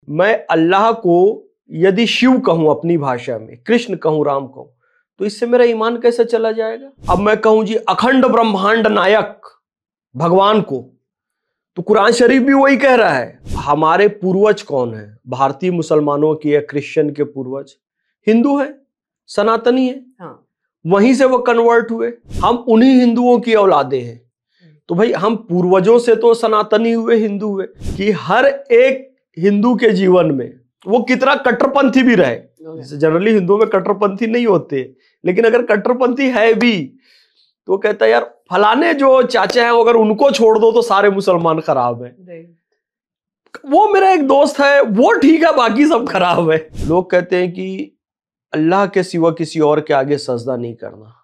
मैं अल्लाह को यदि शिव कहूं अपनी भाषा में, कृष्ण कहूं, राम कहूं, तो इससे मेरा ईमान कैसे चला जाएगा? अब मैं कहूं जी अखंड ब्रह्मांड नायक भगवान को, तो कुरान शरीफ भी वही कह रहा है। हमारे पूर्वज कौन है? भारतीय मुसलमानों की या क्रिश्चियन के पूर्वज हिंदू है, सनातनी है। हाँ। वहीं से वो कन्वर्ट हुए, हम उन्हीं हिंदुओं की औलादे हैं। तो भाई हम पूर्वजों से तो सनातनी हुए, हिंदू हुए, कि हर एक हिंदू के जीवन में वो कितना कट्टरपंथी भी रहे, जनरली हिंदुओं में कट्टरपंथी नहीं होते, लेकिन अगर कट्टरपंथी है भी तो वो कहता है यार फलाने जो चाचा हैं अगर उनको छोड़ दो तो सारे मुसलमान खराब हैं। वो मेरा एक दोस्त है, वो ठीक है, बाकी सब खराब है। लोग कहते हैं कि अल्लाह के सिवा किसी और के आगे सजदा नहीं करना,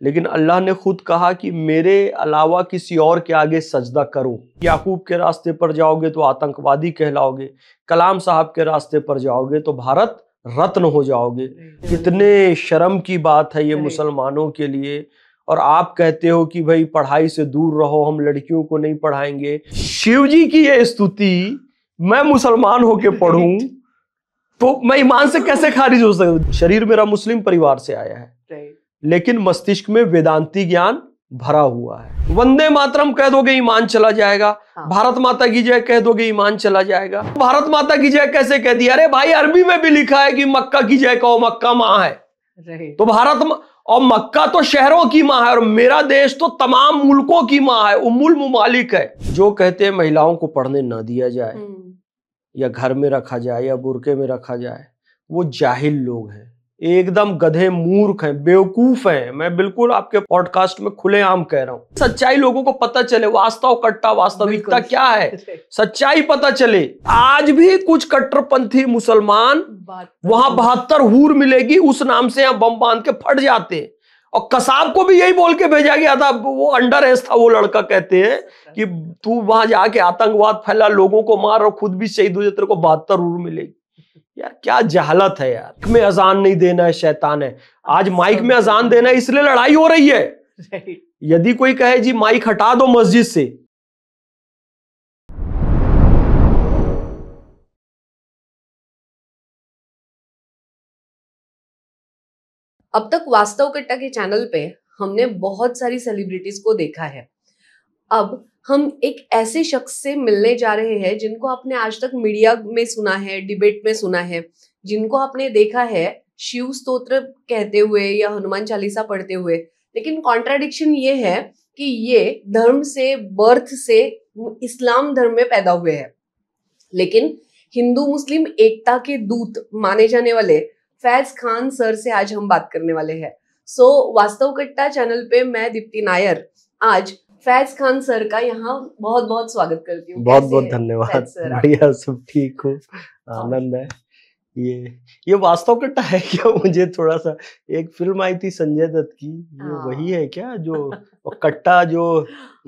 लेकिन अल्लाह ने खुद कहा कि मेरे अलावा किसी और के आगे सजदा करो। याकूब के रास्ते पर जाओगे तो आतंकवादी कहलाओगे, कलाम साहब के रास्ते पर जाओगे तो भारत रत्न हो जाओगे। कितने शर्म की बात है ये मुसलमानों के लिए। और आप कहते हो कि भाई पढ़ाई से दूर रहो, हम लड़कियों को नहीं पढ़ाएंगे। शिव जी की ये स्तुति मैं मुसलमान होके पढ़ूं तो मैं ईमान से कैसे खारिज हो सकता? शरीर मेरा मुस्लिम परिवार से आया है, लेकिन मस्तिष्क में वेदांती ज्ञान भरा हुआ है। वंदे मातरम कह दोगे ईमान चला जाएगा। हाँ। भारत माता की जय कह दोगे ईमान चला जाएगा। भारत माता की जय कैसे कह दिया? अरे भाई अरबी में भी लिखा है कि मक्का की जय कहो, मक्का मां है। तो भारत और मक्का तो शहरों की मां है, और मेरा देश तो तमाम मुल्कों की मां है, उम्मुल मुमालिक है। जो कहते हैं महिलाओं को पढ़ने ना दिया जाए या घर में रखा जाए या बुरके में रखा जाए, वो जाहिल लोग हैं, एकदम गधे, मूर्ख हैं, बेवकूफ हैं। मैं बिल्कुल आपके पॉडकास्ट में खुलेआम कह रहा हूं। सच्चाई लोगों को पता चले, वास्तव कट्टा वास्तविकता क्या है, सच्चाई पता चले। आज भी कुछ कट्टरपंथी मुसलमान वहां 72 हूर मिलेगी उस नाम से यहाँ बम बांध के फट जाते हैं। और कसाब को भी यही बोल के भेजा गया था, वो अंडर एज था वो लड़का, कहते हैं कि तू वहां जाके आतंकवाद फैला, लोगों को मार और खुद भी शहीद हो जाए, तेरे को 72 हूर मिलेगी। यार क्या जहालत है यार। में अजान नहीं देना है शैतान है, आज माइक में अजान देना है इसलिए लड़ाई हो रही है। यदि कोई कहे जी माइक हटा दो मस्जिद से, अब तक वास्तव कट्टा के चैनल पे हमने बहुत सारी सेलिब्रिटीज को देखा है। अब हम एक ऐसे शख्स से मिलने जा रहे हैं जिनको आपने आज तक मीडिया में सुना है, डिबेट में सुना है, जिनको आपने देखा है शिव स्तोत्र कहते हुए या हनुमान चालीसा पढ़ते हुए। लेकिन कॉन्ट्राडिक्शन ये है कि ये धर्म से, बर्थ से इस्लाम धर्म में पैदा हुए हैं, लेकिन हिंदू मुस्लिम एकता के दूत माने जाने वाले फैज खान सर से आज हम बात करने वाले हैं। वास्तव कट्टा चैनल पे मैं दीप्ति नायर आज फैज खान सर का यहाँ बहुत बहुत स्वागत करती हूँ। बहुत बहुत धन्यवाद। बढ़िया, सब ठीक हो, आनंद है। ये वास्तव कट्टा है क्या? मुझे थोड़ा सा, एक फिल्म आई थी संजय दत्त की, ये वही है क्या जो कट्टा जो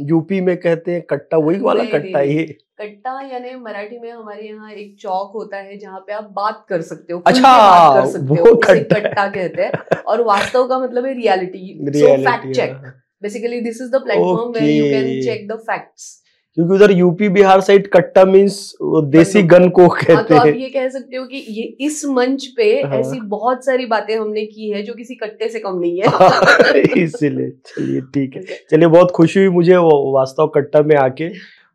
यूपी में कहते हैं कट्टा, वही वाला कट्टा? ये कट्टा यानी मराठी में हमारे यहाँ एक चौक होता है जहाँ पे आप बात कर सकते हो, अच्छा, बात कर सकते हो, इसे कट्टा कहते हैं। और वास्तव का मतलब है reality, so fact check. Basically this is the platform where you can check the facts. क्योंकि उधर यूपी बिहार साइड कट्टा मीन्स देसी गन को कहते हैं। तो आप ये कह सकते हो कि ये इस मंच पे ऐसी बहुत सारी बातें हमने की है जो किसी कट्टे से कम नहीं है। इसीलिए चलिए ठीक है। चलिए, बहुत खुशी हुई मुझे वास्तव कट्टा में आके।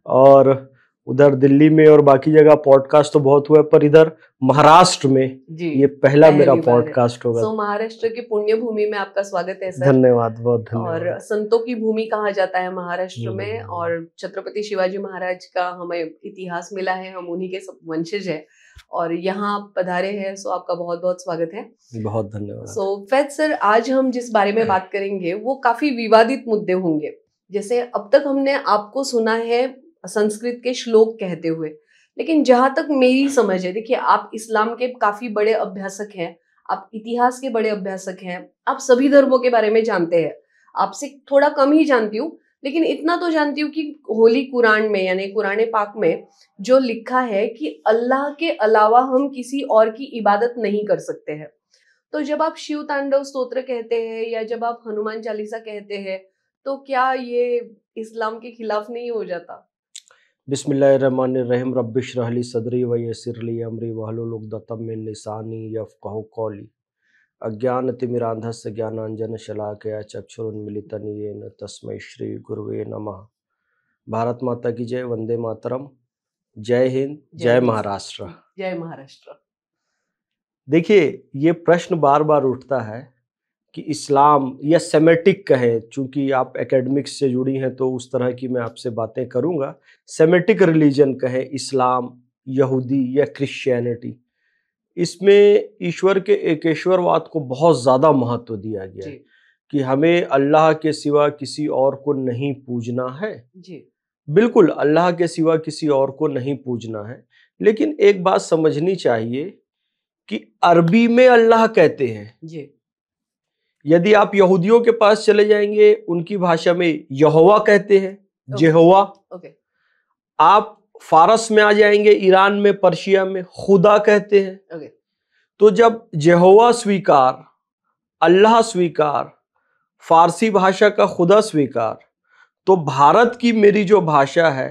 और उधर दिल्ली में और बाकी जगह पॉडकास्ट तो बहुत हुआ, पर इधर महाराष्ट्र में ये पहला मेरा पॉडकास्ट होगा। महाराष्ट्र की पुण्य भूमि में आपका स्वागत है सर। धन्यवाद, बहुत धन्यवाद। और संतों की भूमि कहा जाता है महाराष्ट्र में, और छत्रपति शिवाजी महाराज का हमें इतिहास मिला है, हम उन्हीं के सब वंशज है, और यहाँ आप पधारे हैं, सो आपका बहुत बहुत स्वागत है। बहुत धन्यवाद। फैज सर, आज हम जिस बारे में बात करेंगे वो काफी विवादित मुद्दे होंगे। जैसे अब तक हमने आपको सुना है संस्कृत के श्लोक कहते हुए, लेकिन जहां तक मेरी समझ है, देखिए आप इस्लाम के काफी बड़े अभ्यासक हैं, आप इतिहास के बड़े अभ्यासक हैं, आप सभी धर्मों के बारे में जानते हैं। आपसे थोड़ा कम ही जानती हूँ, लेकिन इतना तो जानती हूँ कि होली कुरान में यानी कुरान पाक में जो लिखा है कि अल्लाह के अलावा हम किसी और की इबादत नहीं कर सकते हैं। तो जब आप शिव तांडव स्तोत्र कहते हैं या जब आप हनुमान चालीसा कहते हैं, तो क्या ये इस्लाम के खिलाफ नहीं हो जाता? बिस्मिल्लाहिर्रहमानिर्रहीम रब्बिश्रह ली सदरी व यस्सिर ली अमरी वहलुल उक़दतम मिन लिसानी यफ़क़हू क़ौली। अज्ञानतिमिरान्धस्य ज्ञानांजन शलाकया चक्षुरुन्मीलितं येन तस्मै श्री गुरुवे नमः। भारत माता की जय, वंदे मातरम, जय हिंद, जय महाराष्ट्र। जय महाराष्ट्र। देखिए, ये प्रश्न बार बार उठता है कि इस्लाम या सेमेटिक कहें, चूंकि आप एकेडमिक्स से जुड़ी हैं तो उस तरह की मैं आपसे बातें करूंगा। सेमेटिक रिलीजन कहें, इस्लाम, यहूदी या क्रिश्चियनिटी, इसमें ईश्वर के एकेश्वरवाद को बहुत ज़्यादा महत्व दिया गया है कि हमें अल्लाह के सिवा किसी और को नहीं पूजना है। जी, बिल्कुल, अल्लाह के सिवा किसी और को नहीं पूजना है। लेकिन एक बात समझनी चाहिए कि अरबी में अल्लाह कहते हैं। जी, यदि आप यहूदियों के पास चले जाएंगे, उनकी भाषा में यहोवा कहते हैं, जेहोवा। आप फारस में आ जाएंगे, ईरान में, पर्शिया में खुदा कहते हैं। तो जब जेहोवा स्वीकार, अल्लाह स्वीकार, फारसी भाषा का खुदा स्वीकार, तो भारत की मेरी जो भाषा है,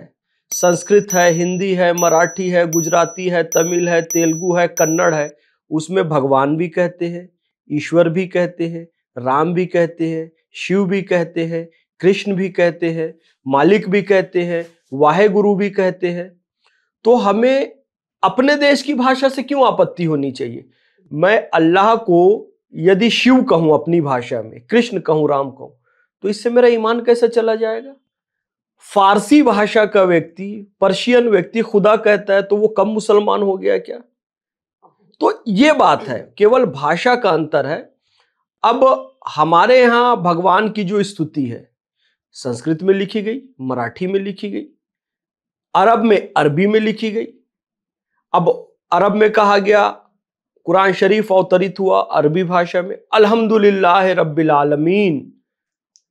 संस्कृत है, हिंदी है, मराठी है, गुजराती है, तमिल है, तेलुगु है, कन्नड़ है, उसमें भगवान भी कहते हैं, ईश्वर भी कहते हैं, राम भी कहते हैं, शिव भी कहते हैं, कृष्ण भी कहते हैं, मालिक भी कहते हैं, वाहेगुरु भी कहते हैं। तो हमें अपने देश की भाषा से क्यों आपत्ति होनी चाहिए? मैं अल्लाह को यदि शिव कहूं अपनी भाषा में, कृष्ण कहूं, राम कहूं, तो इससे मेरा ईमान कैसे चला जाएगा? फारसी भाषा का व्यक्ति, पर्शियन व्यक्ति खुदा कहता है तो वो कम मुसलमान हो गया क्या? तो ये बात है, केवल भाषा का अंतर है। अब हमारे यहां भगवान की जो स्तुति है, संस्कृत में लिखी गई, मराठी में लिखी गई, अरब में, अरबी में लिखी गई। अब अरब में कहा गया, कुरान शरीफ अवतरित हुआ अरबी भाषा में, अल्हम्दुलिल्लाह रब्बिल आलमीन,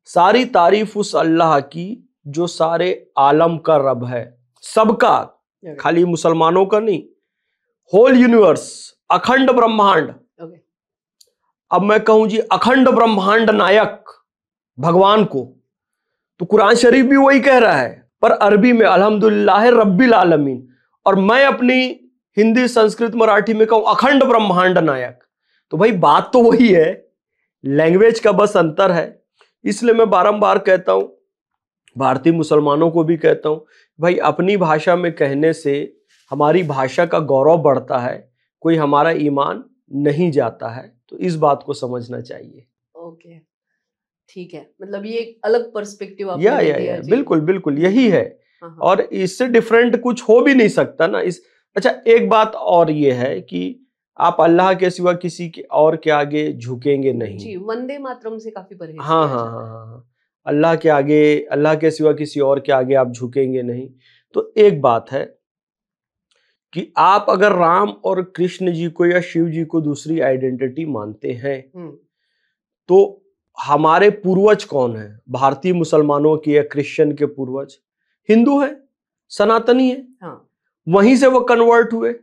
सारी तारीफ उस अल्लाह की जो सारे आलम का रब है, सबका, खाली मुसलमानों का नहीं, होल यूनिवर्स, अखंड ब्रह्मांड। अब मैं कहूं जी अखंड ब्रह्मांड नायक भगवान को, तो कुरान शरीफ भी वही कह रहा है, पर अरबी में अल्हम्दुलिल्लाह रब्बिल आलमीन, और मैं अपनी हिंदी, संस्कृत, मराठी में कहूं अखंड ब्रह्मांड नायक। तो भाई बात तो वही है, लैंग्वेज का बस अंतर है। इसलिए मैं बारंबार कहता हूं, भारतीय मुसलमानों को भी कहता हूं, भाई अपनी भाषा में कहने से हमारी भाषा का गौरव बढ़ता है, कोई हमारा ईमान नहीं जाता है। तो इस बात को समझना चाहिए। ओके, ठीक है, मतलब ये एक अलग पर्सपेक्टिव आपने दे दिया जी। बिल्कुल बिल्कुल यही है, और इससे डिफरेंट कुछ हो भी नहीं सकता ना। अच्छा, एक बात और ये है कि आप अल्लाह के सिवा किसी के और के आगे झुकेंगे नहीं जी, वंदे मातरम से काफी परहेज हाँ हाँ हाँ हाँ, अल्लाह के आगे, अल्लाह के सिवा किसी और के आगे आप झुकेंगे नहीं। तो एक बात है कि आप अगर राम और कृष्ण जी को या शिव जी को दूसरी आइडेंटिटी मानते हैं, तो हमारे पूर्वज कौन है? भारतीय मुसलमानों के या क्रिश्चियन के पूर्वज हिंदू है, सनातनी है। हाँ। वहीं से वो कन्वर्ट हुए।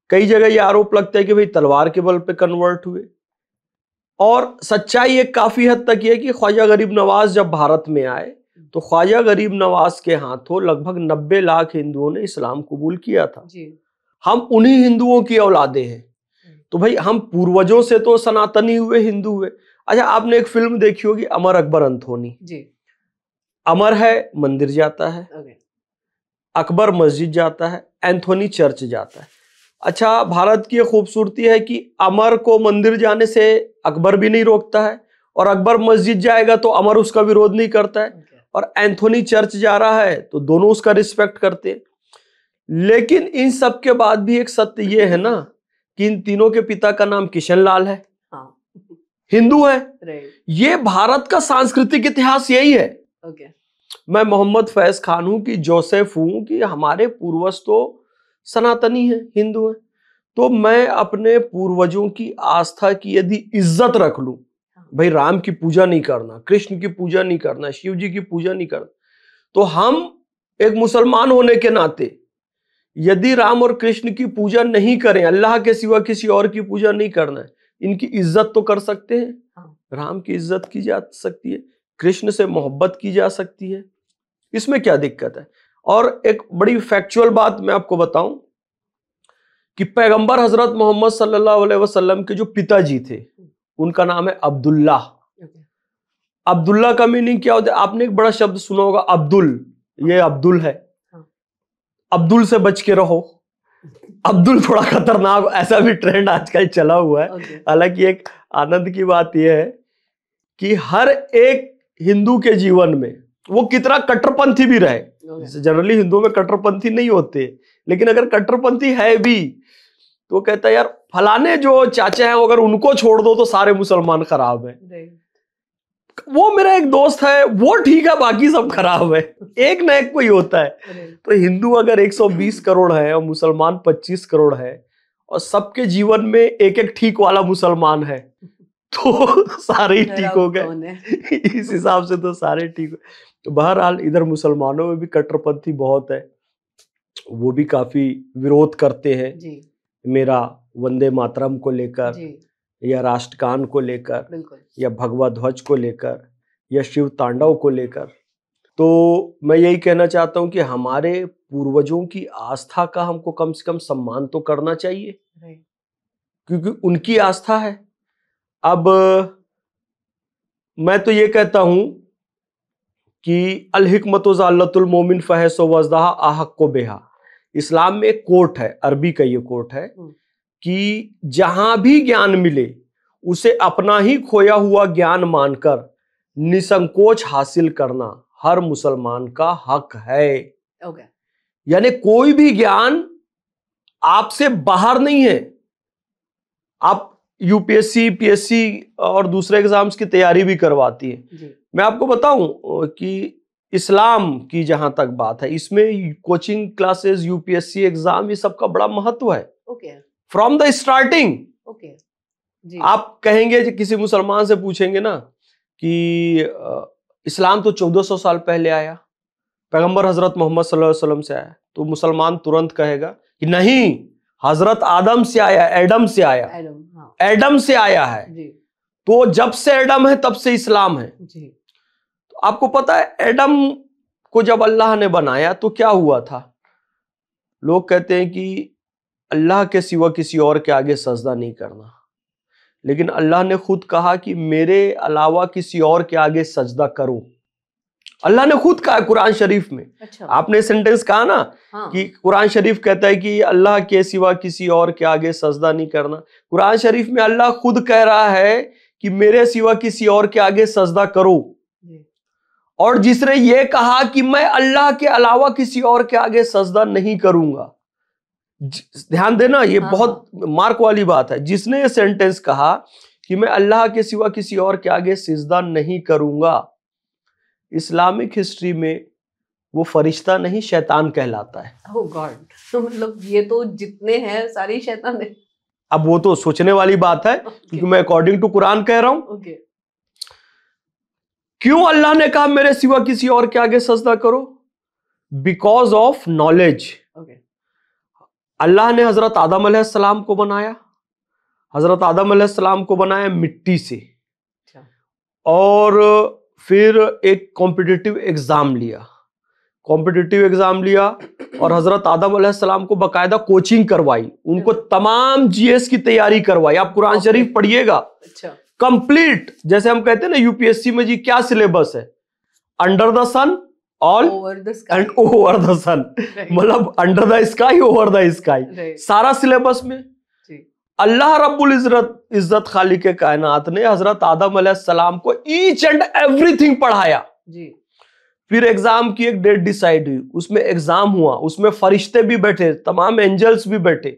कई जगह ये आरोप लगता है कि भाई तलवार के बल पे कन्वर्ट हुए, और सच्चाई एक काफी हद तक ये है कि ख्वाजा गरीब नवाज जब भारत में आए तो ख्वाजा गरीब नवाज के हाथों लगभग 90 लाख हिंदुओं ने इस्लाम कबूल किया था जी। हम उन्हीं हिंदुओं की औलादे हैं, तो भाई हम पूर्वजों से तो सनातनी हुए, हिंदू हुए। अच्छा, आपने एक फिल्म देखी होगी, अमर अकबर अंथोनी जी। अमर है, मंदिर जाता है, अकबर मस्जिद जाता है, एंथोनी चर्च जाता है। अच्छा, भारत की खूबसूरती है कि अमर को मंदिर जाने से अकबर भी नहीं रोकता है, और अकबर मस्जिद जाएगा तो अमर उसका विरोध नहीं करता है, और एंथोनी चर्च जा रहा है तो दोनों उसका रिस्पेक्ट करते हैं। लेकिन इन सब के बाद भी एक सत्य ये है ना कि इन तीनों के पिता का नाम किशन लाल है, हिंदू है। ये भारत का सांस्कृतिक इतिहास यही है। मैं मोहम्मद फैज खान हूं कि जोसेफ हूं कि हमारे पूर्वज तो सनातनी है, हिंदू है। तो मैं अपने पूर्वजों की आस्था की यदि इज्जत रख लूं, भाई राम की पूजा नहीं करना, कृष्ण की पूजा नहीं करना, शिव जी की पूजा नहीं करना, तो हम एक मुसलमान होने के नाते यदि राम और कृष्ण की पूजा नहीं करें, अल्लाह के सिवा किसी और की पूजा नहीं करना है, इनकी इज्जत तो कर सकते हैं। राम की इज्जत की जा सकती है, कृष्ण से मोहब्बत की जा सकती है, इसमें क्या दिक्कत है? और एक बड़ी फैक्चुअल बात मैं आपको बताऊं कि पैगंबर हजरत मोहम्मद सल्लल्लाहु अलैहि वसल्लम के जो पिताजी थे उनका नाम है अब्दुल्ला। अब्दुल्ला का मीनिंग क्या होता है? आपने एक बड़ा शब्द सुना होगा, अब्दुल। ये अब्दुल है। अब्दुल से बच के रहो। अब्दुल थोड़ा खतरनाक, ऐसा भी ट्रेंड आजकल चला हुआ है। हालांकि एक आनंद की बात यह है कि हर एक हिंदू के जीवन में वो कितना कट्टरपंथी भी रहे, जनरली हिंदुओं में कट्टरपंथी नहीं होते, लेकिन अगर कट्टरपंथी है भी तो कहता है यार फलाने जो चाचा हैं अगर उनको छोड़ दो तो सारे मुसलमान खराब हैं। वो मेरा एक दोस्त है वो ठीक है, बाकी सब खराब है। एक ना एक कोई होता है। तो हिंदू अगर 120 करोड़ है और मुसलमान 25 करोड़ है और सबके जीवन में एक एक ठीक वाला मुसलमान है तो सारे ही ठीक हो गए। इस हिसाब से तो सारे ठीक हो। तो बहरहाल इधर मुसलमानों में भी कट्टरपंथी बहुत है, वो भी काफी विरोध करते हैं जी। मेरा वंदे मातरम को लेकर या राष्ट्रगान को लेकर या भगवा ध्वज को लेकर या शिव तांडव को लेकर। तो मैं यही कहना चाहता हूं कि हमारे पूर्वजों की आस्था का हमको कम से कम सम्मान तो करना चाहिए, क्योंकि उनकी आस्था है। अब मैं तो ये कहता हूं कि अल हिकमत ज़ालतुल मोमिन फहसो वज़दाहा आहक को बेहा। इस्लाम में एक कोट है, अरबी का ये कोट है कि जहां भी ज्ञान मिले उसे अपना ही खोया हुआ ज्ञान मानकर निसंकोच हासिल करना हर मुसलमान का हक है। यानी कोई भी ज्ञान आपसे बाहर नहीं है। आप यूपीएससी, पीएससी और दूसरे एग्जाम्स की तैयारी भी करवाती है। मैं आपको बताऊं कि इस्लाम की जहां तक बात है, इसमें कोचिंग क्लासेस, यूपीएससी एग्जाम, ये सबका बड़ा महत्व है फ्रॉम द स्टार्टिंग। आप कहेंगे कि किसी मुसलमान से पूछेंगे ना कि इस्लाम तो 1400 साल पहले आया, पैगंबर हजरत मोहम्मद सल्लल्लाहु अलैहि वसल्लम से आया, तो मुसलमान तुरंत कहेगा कि नहीं, हजरत आदम से आया, एडम से आया, एडम से आया है जी। तो जब से एडम है तब से इस्लाम है जी। तो आपको पता है एडम को जब अल्लाह ने बनाया तो क्या हुआ था? लोग कहते हैं कि अल्लाह के सिवा किसी और के आगे सजदा नहीं करना, लेकिन अल्लाह ने खुद कहा कि मेरे अलावा किसी और के आगे सजदा करो। अल्लाह ने खुद कहा कुरान शरीफ में। अच्छा। आपने सेंटेंस कहा ना कि कुरान शरीफ कहता है कि अल्लाह के सिवा किसी और के आगे सजदा नहीं करना। कुरान शरीफ में अल्लाह खुद कह रहा है कि मेरे सिवा किसी और के आगे सजदा करो। और जिसने ये कहा कि मैं अल्लाह के अलावा किसी और के आगे सजदा नहीं करूंगा, ध्यान देना, ये बहुत मार्क वाली बात है। जिसने ये सेंटेंस कहा कि मैं अल्लाह के सिवा किसी और के आगे सिजदा नहीं करूंगा, इस्लामिक हिस्ट्री में वो फरिश्ता नहीं शैतान कहलाता है। ओह गॉड, तो मतलब ये तो जितने हैं सारी शैतान है। अब वो तो सोचने वाली बात है क्योंकि मैं अकॉर्डिंग टू कुरान कह रहा हूं। क्यों अल्लाह ने कहा मेरे सिवा किसी और के आगे सजदा करो? Because of knowledge. अल्लाह ने हजरत आदम अलैहिस्सलाम को बनाया। हजरत आदम अलैहिस्सलाम को बनाया मिट्टी से, और फिर एक कॉम्पिटिटिव एग्जाम लिया। कॉम्पिटिटिव एग्जाम लिया और हजरत आदम अलैहिस्सलाम को बकायदा कोचिंग करवाई, उनको तमाम जीएस की तैयारी करवाई। आप कुरान शरीफ पढ़िएगा, कंप्लीट। जैसे हम कहते हैं ना यूपीएससी में जी क्या सिलेबस है, under the sun, all and over the sun, मतलब under the sky, over the sky, सारा सिलेबस में। अल्लाह रब्बुल इज्जत खालिक कायनात ने हजरत आदम अलैहिस्सलाम को ईच एंड एवरीथिंग पढ़ाया जी। फिर एग्जाम की एक डेट डिसाइड हुई, उसमें एग्जाम हुआ, उसमें फरिश्ते भी बैठे, तमाम एंजल्स भी बैठे,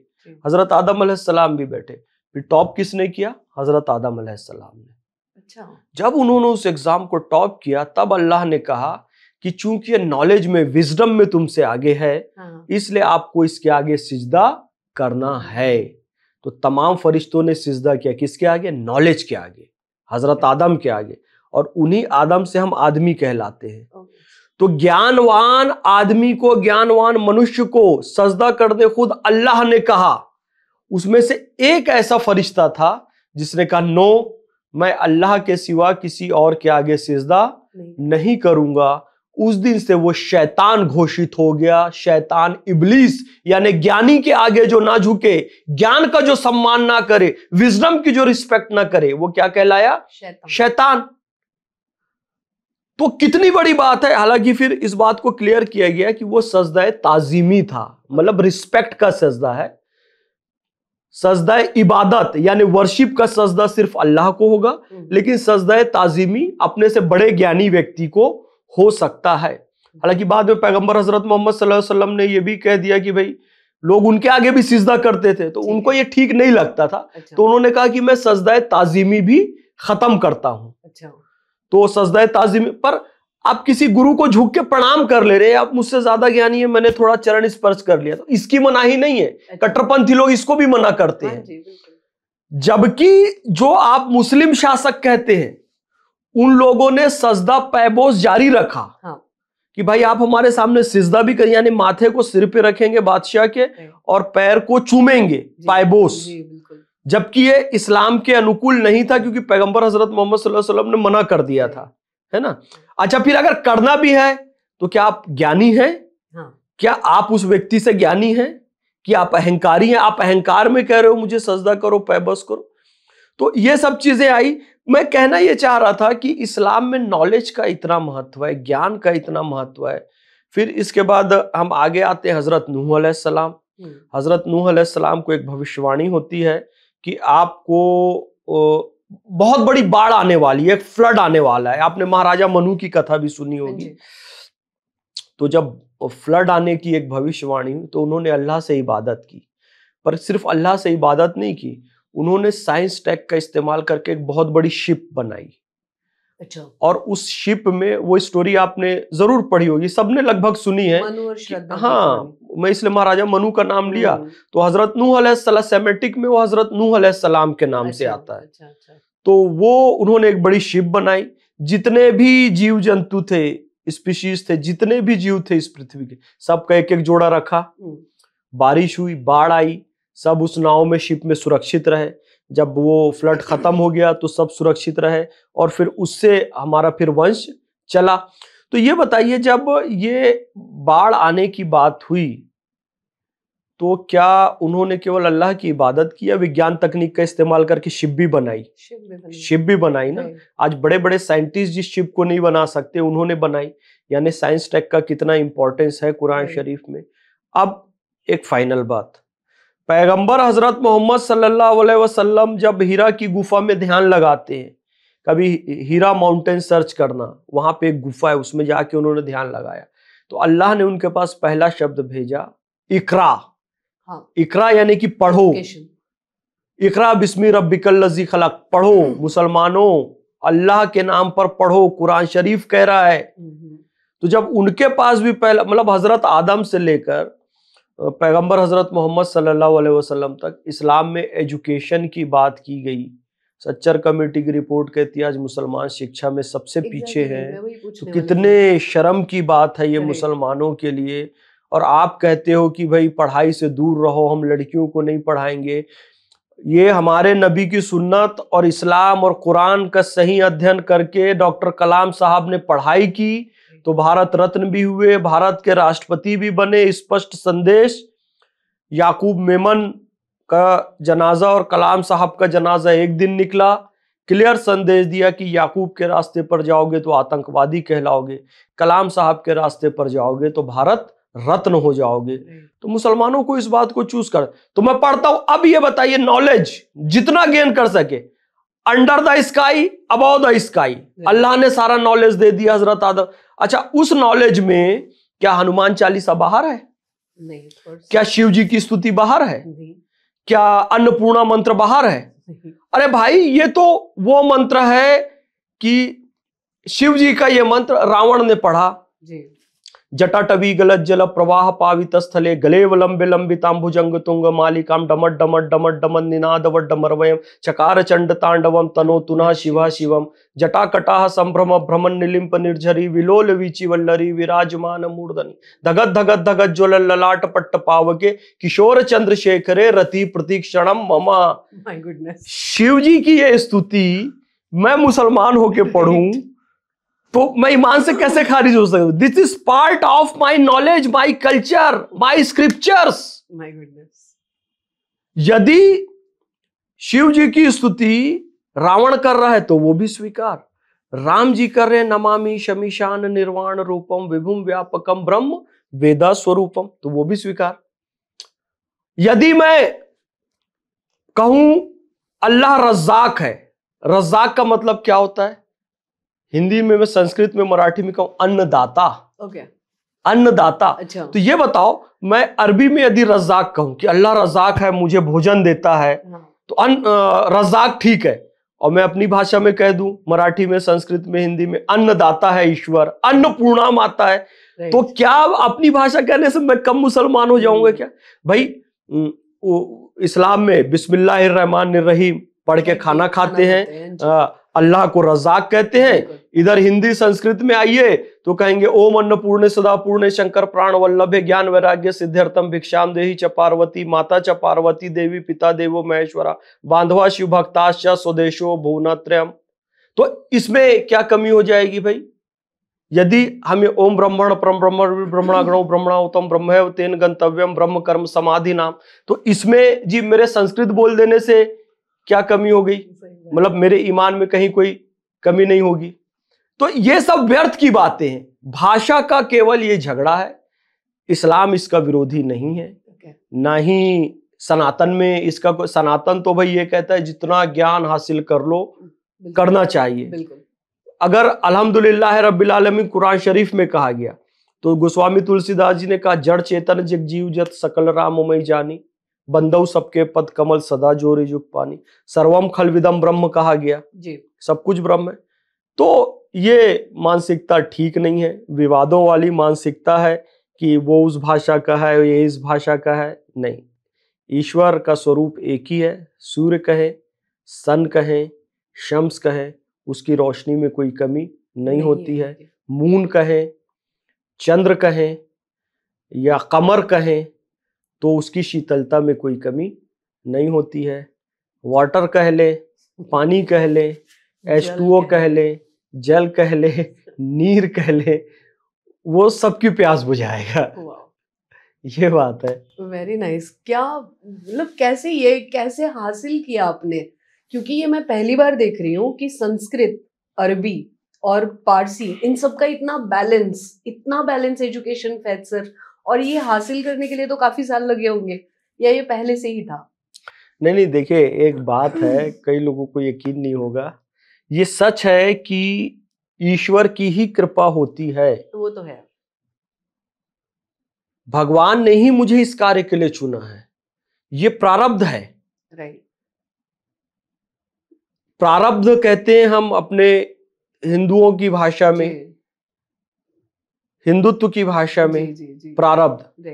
हजरत आदम अलैहिस्सलाम भी बैठे। फिर टॉप किसने किया? हजरत आदम अलैहिस्सलाम ने। अच्छा। जब उन्होंने उस एग्जाम को टॉप किया तब अल्लाह ने कहा कि चूंकि नॉलेज में, विजडम में तुमसे आगे है, इसलिए आपको इसके आगे सिजदा करना है। तो तमाम फरिश्तों ने सिजदा किया, किसके आगे? नॉलेज के आगे, हजरत आदम के आगे। और उन्हीं आदम से हम आदमी कहलाते हैं। तो ज्ञानवान आदमी को, ज्ञानवान मनुष्य को सजदा करने खुद अल्लाह ने कहा। उसमें से एक ऐसा फरिश्ता था जिसने कहा नो, मैं अल्लाह के सिवा किसी और के आगे सिजदा नहीं करूंगा। उस दिन से वो शैतान घोषित हो गया। शैतान, इब्लीस, यानी ज्ञानी के आगे जो ना झुके, ज्ञान का जो सम्मान ना करे, विजडम की जो रिस्पेक्ट ना करे, वो क्या कहलाया? शैतान। तो कितनी बड़ी बात है। हालांकि फिर इस बात को क्लियर किया गया कि वो सजदा ताजीमी था, मतलब रिस्पेक्ट का सजदा है। सजदा इबादत यानी वर्शिप का सजदा सिर्फ अल्लाह को होगा, लेकिन सजदा ताजीमी अपने से बड़े ज्ञानी व्यक्ति को हो सकता है। हालांकि बाद में पैगंबर हजरत मोहम्मद सल्लल्लाहु अलैहि वसल्लम ने यह भी कह दिया कि भाई लोग उनके आगे भी सिजदा करते थे, तो उनको ये ठीक नहीं लगता था। तो उन्होंने कहा कि मैं सजदा ताजीमी भी खत्म करता हूं। तो सजदा ताजीमी पर आप किसी गुरु को झुक के प्रणाम कर ले रहे हैं, आप मुझसे ज्यादा ज्ञानी है, मैंने थोड़ा चरण स्पर्श कर लिया, तो इसकी मनाही नहीं है। कट्टरपंथी लोग इसको भी मना करते हैं। जबकि जो आप मुस्लिम शासक कहते हैं, उन लोगों ने सजदा पैबोस जारी रखा। कि भाई आप हमारे सामने सिजदा भी करिए, यानी माथे को सिर पे रखेंगे बादशाह के और पैर को चूमेंगे पैबोस। जबकि ये इस्लाम के अनुकूल नहीं था, क्योंकि पैगंबर हजरत मोहम्मद सल्लल्लाहु अलैहि वसल्लम ने मना कर दिया था, है ना। अच्छा, फिर अगर करना भी है तो क्या आप ज्ञानी हैं? क्या आप उस व्यक्ति से ज्ञानी हैं कि आप अहंकारी हैं? आप अहंकार में कह रहे हो मुझे सजदा करो, पैबस करो। तो ये सब चीजें आई। मैं कहना ये चाह रहा था कि इस्लाम में नॉलेज का इतना महत्व है, ज्ञान का इतना महत्व है। फिर इसके बाद हम आगे आते हैं हजरत नूह अलैहिस्सलाम। हजरत नूह अलैहिस्सलाम को एक भविष्यवाणी होती है कि आपको बहुत बड़ी बाढ़ आने वाली है, एक फ्लड आने वाला है। आपने महाराजा मनु की कथा भी सुनी होगी। तो जब फ्लड आने की एक भविष्यवाणी हुई तो उन्होंने अल्लाह से इबादत की, पर सिर्फ अल्लाह से इबादत नहीं की, उन्होंने साइंस टेक का इस्तेमाल करके एक बहुत बड़ी शिप बनाई। अच्छा। और उस शिप में, वो स्टोरी आपने जरूर पढ़ी होगी, सबने लगभग सुनी है। हाँ, मैं इसलिए महाराजा मनु का नाम लिया। तो हजरत नूह अलैहिस्सलाम, सेमेटिक में वो हजरत नूह अलैहिस्सलाम के नाम से आता है। तो वो उन्होंने एक बड़ी शिप बनाई। जितने भी जीव जंतु थे, स्पीशीज थे, जितने भी जीव थे इस पृथ्वी के, सबका एक एक जोड़ा रखा। बारिश हुई, बाढ़ आई, सब उस नाव में, शिप में सुरक्षित रहे। जब वो फ्लड खत्म हो गया तो सब सुरक्षित रहे, और फिर उससे हमारा फिर वंश चला। तो ये बताइए, जब ये बाढ़ आने की बात हुई तो क्या उन्होंने केवल अल्लाह की इबादत की या विज्ञान तकनीक का इस्तेमाल करके शिप भी बनाई? शिप भी बनाई ना। आज बड़े बड़े साइंटिस्ट जिस शिप को नहीं बना सकते, उन्होंने बनाई। यानी साइंस टेक का कितना इंपॉर्टेंस है कुरान शरीफ में। अब एक फाइनल बात, पैगंबर हजरत मोहम्मद सल्लल्लाहु अलैहि वसल्लम जब हीरा की गुफा में ध्यान लगाते हैं, कभी हीरा माउंटेन सर्च करना, वहां पे एक गुफा है, उसमें जाके उन्होंने ध्यान लगाया, तो अल्लाह ने उनके पास पहला शब्द भेजा, इकरा। इकरा यानी कि पढ़ो। इकरा बिस्मी रब्बिकल लज़ी खलक, पढ़ो मुसलमानों, अल्लाह के नाम पर पढ़ो, कुरान शरीफ कह रहा है। तो जब उनके पास भी पहला, मतलब हजरत आदम से लेकर पैगंबर हजरत मोहम्मद सल्लल्लाहु अलैहि वसल्लम तक इस्लाम में एजुकेशन की बात की गई। सच्चर कमेटी की रिपोर्ट कहती है आज मुसलमान शिक्षा में सबसे पीछे हैं। तो कितने शर्म की बात है ये मुसलमानों के लिए। और आप कहते हो कि भाई पढ़ाई से दूर रहो, हम लड़कियों को नहीं पढ़ाएंगे। ये हमारे नबी की सुन्नत और इस्लाम और कुरान का सही अध्ययन करके डॉक्टर कलाम साहब ने पढ़ाई की तो भारत रत्न भी हुए, भारत के राष्ट्रपति भी बने। स्पष्ट संदेश, याकूब मेमन का जनाजा और कलाम साहब का जनाजा एक दिन निकला। क्लियर संदेश दिया कि याकूब के रास्ते पर जाओगे तो आतंकवादी कहलाओगे, कलाम साहब के रास्ते पर जाओगे तो भारत रत्न हो जाओगे। तो मुसलमानों को इस बात को चूज कर। तो मैं पढ़ता हूं, अब ये बताइए, नॉलेज जितना गेन कर सके, under the sky above the sky, Allah ने सारा नॉलेज दे दिया हजरत आदम। अच्छा, उस नॉलेज में क्या हनुमान चालीसा बाहर है? नहीं। क्या शिव जी की स्तुति बाहर है? नहीं। क्या अन्नपूर्णा मंत्र बाहर है? नहीं। अरे भाई, ये तो वो मंत्र है कि शिव जी का ये मंत्र रावण ने पढ़ा जी। जटाटवी गलत जल प्रवाह पावित स्थले गले वलंबे लंबिताम भुजंग तुंग मालिकाम डमट डमट डमट डमन निनाद डमरवयम चकार चंड तांडवम तनो तुना शिवा शिवम जटा कटाह संभ्रम भ्रमण निलिंप निर्झरी विलोल वीची वल्लरी विराजमान मूर्धनि धगत धगत धगत ज्वल ललाट पट्ट पावके किशोर चंद्रशेखरे रति प्रतीक्षणम ममा। माय गुडनेस, शिव जी की ये स्तुति मैं मुसलमान होके पढ़ूं तो मैं ईमान से कैसे खारिज हो सकता हूं? This is part of my knowledge, my culture, my scriptures. My goodness. यदि शिव जी की स्तुति रावण कर रहा है तो वो भी स्वीकार, राम जी कर रहे हैं नमामि शमीशान निर्वाण रूपम विभुम व्यापकम ब्रह्म वेदा स्वरूपम, तो वो भी स्वीकार। यदि मैं कहूं अल्लाह रज्जाक है, रज्जाक का मतलब क्या होता है? हिंदी में, मैं संस्कृत में, मराठी में कहूं अन्नदाता। ओके, अन्नदाता। अच्छा। तो ये बताओ, मैं अरबी में यदि रज्जाक कहूं कि अल्लाह रज्जाक है, मुझे भोजन देता है, तो रज्जाक ठीक है। और मैं अपनी भाषा में कह दूं, मराठी में, संस्कृत में, हिंदी में, अन्नदाता है ईश्वर, अन्नपूर्णा माता है, तो क्या अपनी भाषा कहने से मैं कम मुसलमान हो जाऊंगा क्या? भाई इस्लाम में बिस्मिल्लाहिर्रहमानिर्रहीम पढ़ के खाना खाते हैं, अल्लाह को रज़ाक कहते हैं। इधर हिंदी संस्कृत में आइए तो कहेंगे ओम अन्नपूर्णे सदा पूर्णे शंकर प्राण वल्लभे ज्ञान वैराग्य सिद्ध्यर्थम भिक्षाम देहि च पार्वती माता च पार्वती देवी पिता देवो महेश्वरा बांधवा शिव भक्ताश्च स्वदेशो भुवनत्रयम्। तो इसमें क्या कमी हो जाएगी भाई? यदि हमें ओम ब्रह्मण परम ब्रह्म ब्रह्मणागणो ब्रह्मणाउतम ब्रह्मैव तेन गंतव्यम ब्रह्म कर्म समाधि नाम, तो इसमें जी मेरे संस्कृत बोल देने से क्या कमी हो गई? मतलब मेरे ईमान में कहीं कोई कमी नहीं होगी। तो ये सब व्यर्थ की बातें हैं। भाषा का केवल ये झगड़ा है, इस्लाम इसका विरोधी नहीं है, ना ही सनातन में इसका कोई। सनातन तो भाई ये कहता है जितना ज्ञान हासिल कर लो करना चाहिए। अगर अल्हम्दुलिल्लाह रब्बिल आलमीन कुरान शरीफ में कहा गया, तो गोस्वामी तुलसीदास जी ने कहा जड़ चेतन जग जीव जत सकल राममय जानी बंदौ सबके पद कमल सदा जोरे जुग पानी। सर्वम खल विदम ब्रह्म कहा गया जी, सब कुछ ब्रह्म है। तो ये मानसिकता ठीक नहीं है, विवादों वाली मानसिकता है कि वो उस भाषा का है, ये इस भाषा का है। नहीं, ईश्वर का स्वरूप एक ही है। सूर्य कहें, सन कहें, शम्स कहें, उसकी रोशनी में कोई कमी नहीं होती है। मून कहें, चंद्र कहें या कमर कहें, तो उसकी शीतलता में कोई कमी नहीं होती है। वाटर कह ले, पानी कह ले, H2O कह ले, जल कह ले, नीर कह ले, वो सबकी प्यास बुझाएगा। ये बात है। Very nice. क्या मतलब कैसे हासिल किया आपने? क्योंकि ये मैं पहली बार देख रही हूँ कि संस्कृत, अरबी और पारसी, इन सब का इतना बैलेंस एजुकेशन फैद सर, और ये हासिल करने के लिए तो काफी साल लगे होंगे, या ये पहले से ही था? नहीं, देखिए एक बात है, कई लोगों को यकीन नहीं होगा, ये सच है कि ईश्वर की ही कृपा होती है। वो तो है, भगवान ने ही मुझे इस कार्य के लिए चुना है, ये प्रारब्ध है। राइट। प्रारब्ध कहते हैं हम अपने हिंदुओं की भाषा में, हिंदुत्व की भाषा में प्रारब्ध।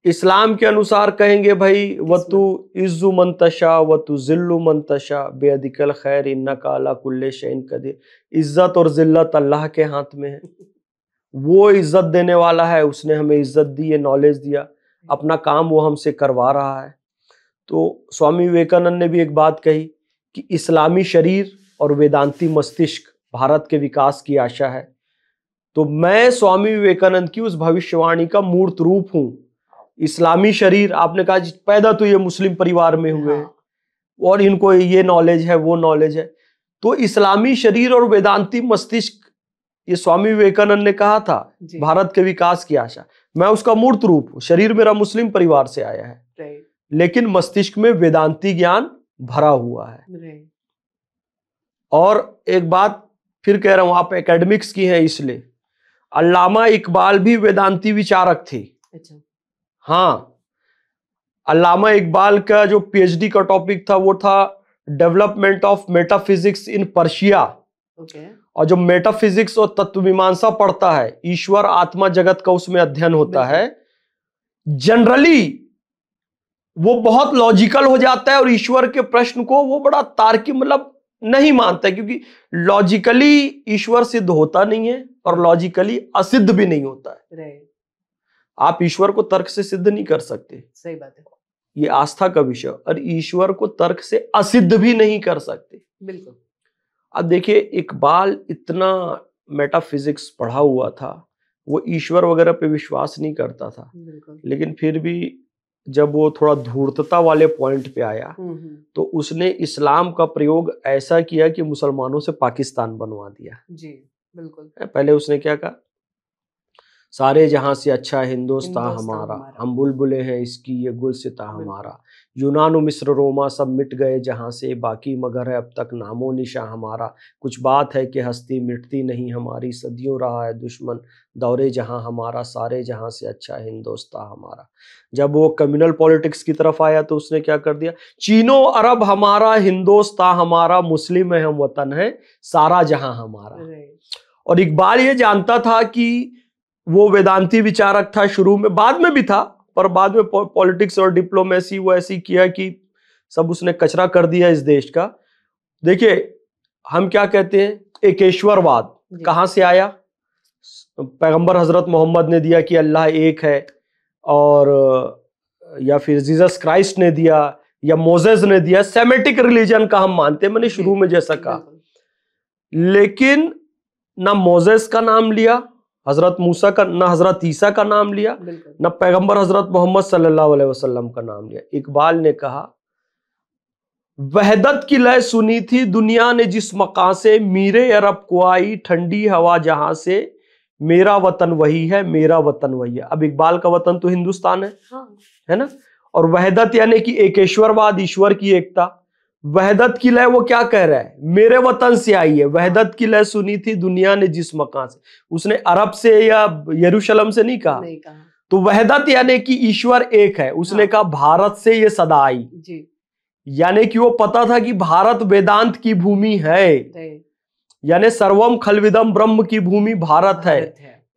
इस्लाम के अनुसार कहेंगे भाई वतु इज्जु मंतशा वतु जिल्लु मंतशा बेअदिकल खैर इन्नका अला कुल्ले शैइन कदीर। इज्जत और जिल्लत अल्लाह के हाथ में है, वो इज्जत देने वाला है, उसने हमें इज्जत दी है, नॉलेज दिया, अपना काम वो हमसे करवा रहा है। तो स्वामी विवेकानंद ने भी एक बात कही कि इस्लामी शरीर और वेदांती मस्तिष्क भारत के विकास की आशा है। तो मैं स्वामी विवेकानंद की उस भविष्यवाणी का मूर्त रूप हूं। इस्लामी शरीर, आपने कहा पैदा तो ये मुस्लिम परिवार में हुए हैं और इनको ये नॉलेज है, वो नॉलेज है, तो इस्लामी शरीर और वेदांती मस्तिष्क, ये स्वामी विवेकानंद ने कहा था भारत के विकास की आशा, मैं उसका मूर्त रूप हूं। शरीर मेरा मुस्लिम परिवार से आया है, लेकिन मस्तिष्क में वेदांती ज्ञान भरा हुआ है। और एक बात फिर कह रहा हूं, आप एकेडमिक्स की हैं इसलिए, अल्लामा इकबाल भी वेदांती विचारक थे। अच्छा। हाँ, अल्लामा इकबाल का जो पीएचडी का टॉपिक था वो था development of metaphysics in Persia. और जो मेटाफिजिक्स और तत्वमीमांसा पढ़ता है, ईश्वर आत्मा जगत का उसमें अध्ययन होता है, जनरली वो बहुत लॉजिकल हो जाता है और ईश्वर के प्रश्न को वो बड़ा तार्किक मतलब नहीं मानता है, क्योंकि लॉजिकली ईश्वर सिद्ध होता नहीं है और लॉजिकली असिद्ध भी नहीं होता है। आप ईश्वर को तर्क से सिद्ध नहीं कर सकते, सही बात है, ये आस्था का विषय। और ईश्वर को तर्क से असिद्ध भी नहीं कर सकते। बिल्कुल। अब देखिए, इकबाल इतना मेटाफिजिक्स पढ़ा हुआ था, वो ईश्वर वगैरह पे विश्वास नहीं करता था, लेकिन फिर भी जब वो थोड़ा धूर्तता वाले पॉइंट पे आया तो उसने इस्लाम का प्रयोग ऐसा किया कि मुसलमानों से पाकिस्तान बनवा दिया। जी बिल्कुल। पहले उसने क्या कहा, सारे जहां से अच्छा हिंदुस्तान हमारा, हम बुलबुले हैं इसकी ये गुलसिता हमारा, यूनान मिस्र रोमा सब मिट गए जहां से, बाकी मगर है अब तक नामो निशा हमारा, कुछ बात है कि हस्ती मिटती नहीं हमारी, सदियों रहा है दुश्मन दौरे जहां हमारा, सारे जहां से अच्छा हिंदुस्तान हमारा। जब वो कम्युनल पॉलिटिक्स की तरफ आया तो उसने क्या कर दिया, चीनो अरब हमारा, हिंदुस्तान हमारा, मुस्लिम है हम वतन है सारा जहां हमारा। और इकबाल ये जानता था कि वो वेदांती विचारक था शुरू में, बाद में भी था, पर बाद में पॉलिटिक्स और डिप्लोमेसी वो ऐसी किया कि सब उसने कचरा कर दिया इस देश का। देखिए, हम क्या कहते हैं, एकेश्वरवाद कहां से आया? पैगंबर हजरत मोहम्मद ने दिया कि अल्लाह एक है, और या फिर जीसस क्राइस्ट ने दिया, या मोजेस ने दिया। सेमेटिक रिलीजन का हम मानते हैं, मैंने शुरू में जैसा कहा, लेकिन ना मोजेस का नाम लिया हजरत मूसा का, ना हजरत ईसा का नाम लिया, ना पैगंबर हजरत मोहम्मद सल्लल्लाहु अलैहि वसल्लम का नाम लिया। इकबाल ने कहा, वहदत की लय सुनी थी दुनिया ने जिस मकां से, मीरे अरब को आई ठंडी हवा जहां से, मेरा वतन वही है, मेरा वतन वही है। अब इकबाल का वतन तो हिंदुस्तान है, है ना। और वहदत यानी कि एकेश्वरवाद, ईश्वर की एकता। वहदत की लय वो क्या कह रहा है, मेरे वतन से आई है। वहदत की लय सुनी थी दुनिया ने जिस मकान से, उसने अरब से या यरूशलेम से नहीं कहा, तो वहदत यानी कि ईश्वर एक है। उसने कहा भारत से ये सदा आई, यानी कि वो पता था कि भारत वेदांत की भूमि है, यानी सर्वम खलविदम ब्रह्म की भूमि भारत है।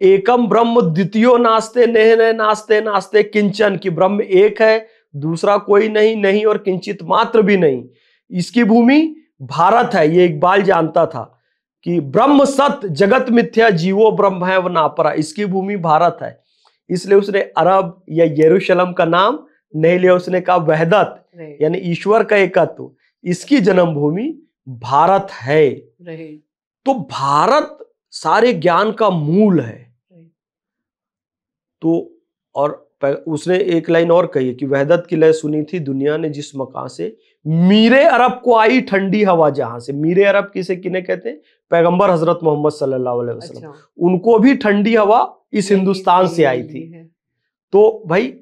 एकम ब्रह्म द्वितीयो नास्ते, नेह ने नास्ते नास्ते किंचन, की ब्रह्म एक है, दूसरा कोई नहीं, नहीं और किंचित मात्र भी नहीं, इसकी भूमि भारत है। ये इकबाल जानता था कि ब्रह्म सत्य जगत मिथ्या जीवो ब्रह्म है वो नापरा, इसकी भूमि भारत है। इसलिए उसने अरब या यरूशलेम का नाम नहीं लिया, उसने कहा वहदत यानी ईश्वर का एकत्व, इसकी जन्मभूमि भारत है। तो भारत सारे ज्ञान का मूल है। तो और उसने एक लाइन और कही है कि वहदत की लय सुनी थी दुनिया ने जिस मकां से, मीरे अरब को आई ठंडी हवा जहां से। मीरे अरब किसे किन्हें कहते हैं? पैगंबर हजरत मोहम्मद सल्लल्लाहु अलैहि वसल्लम। उनको भी ठंडी हवा इस हिंदुस्तान से आई थी। तो भाई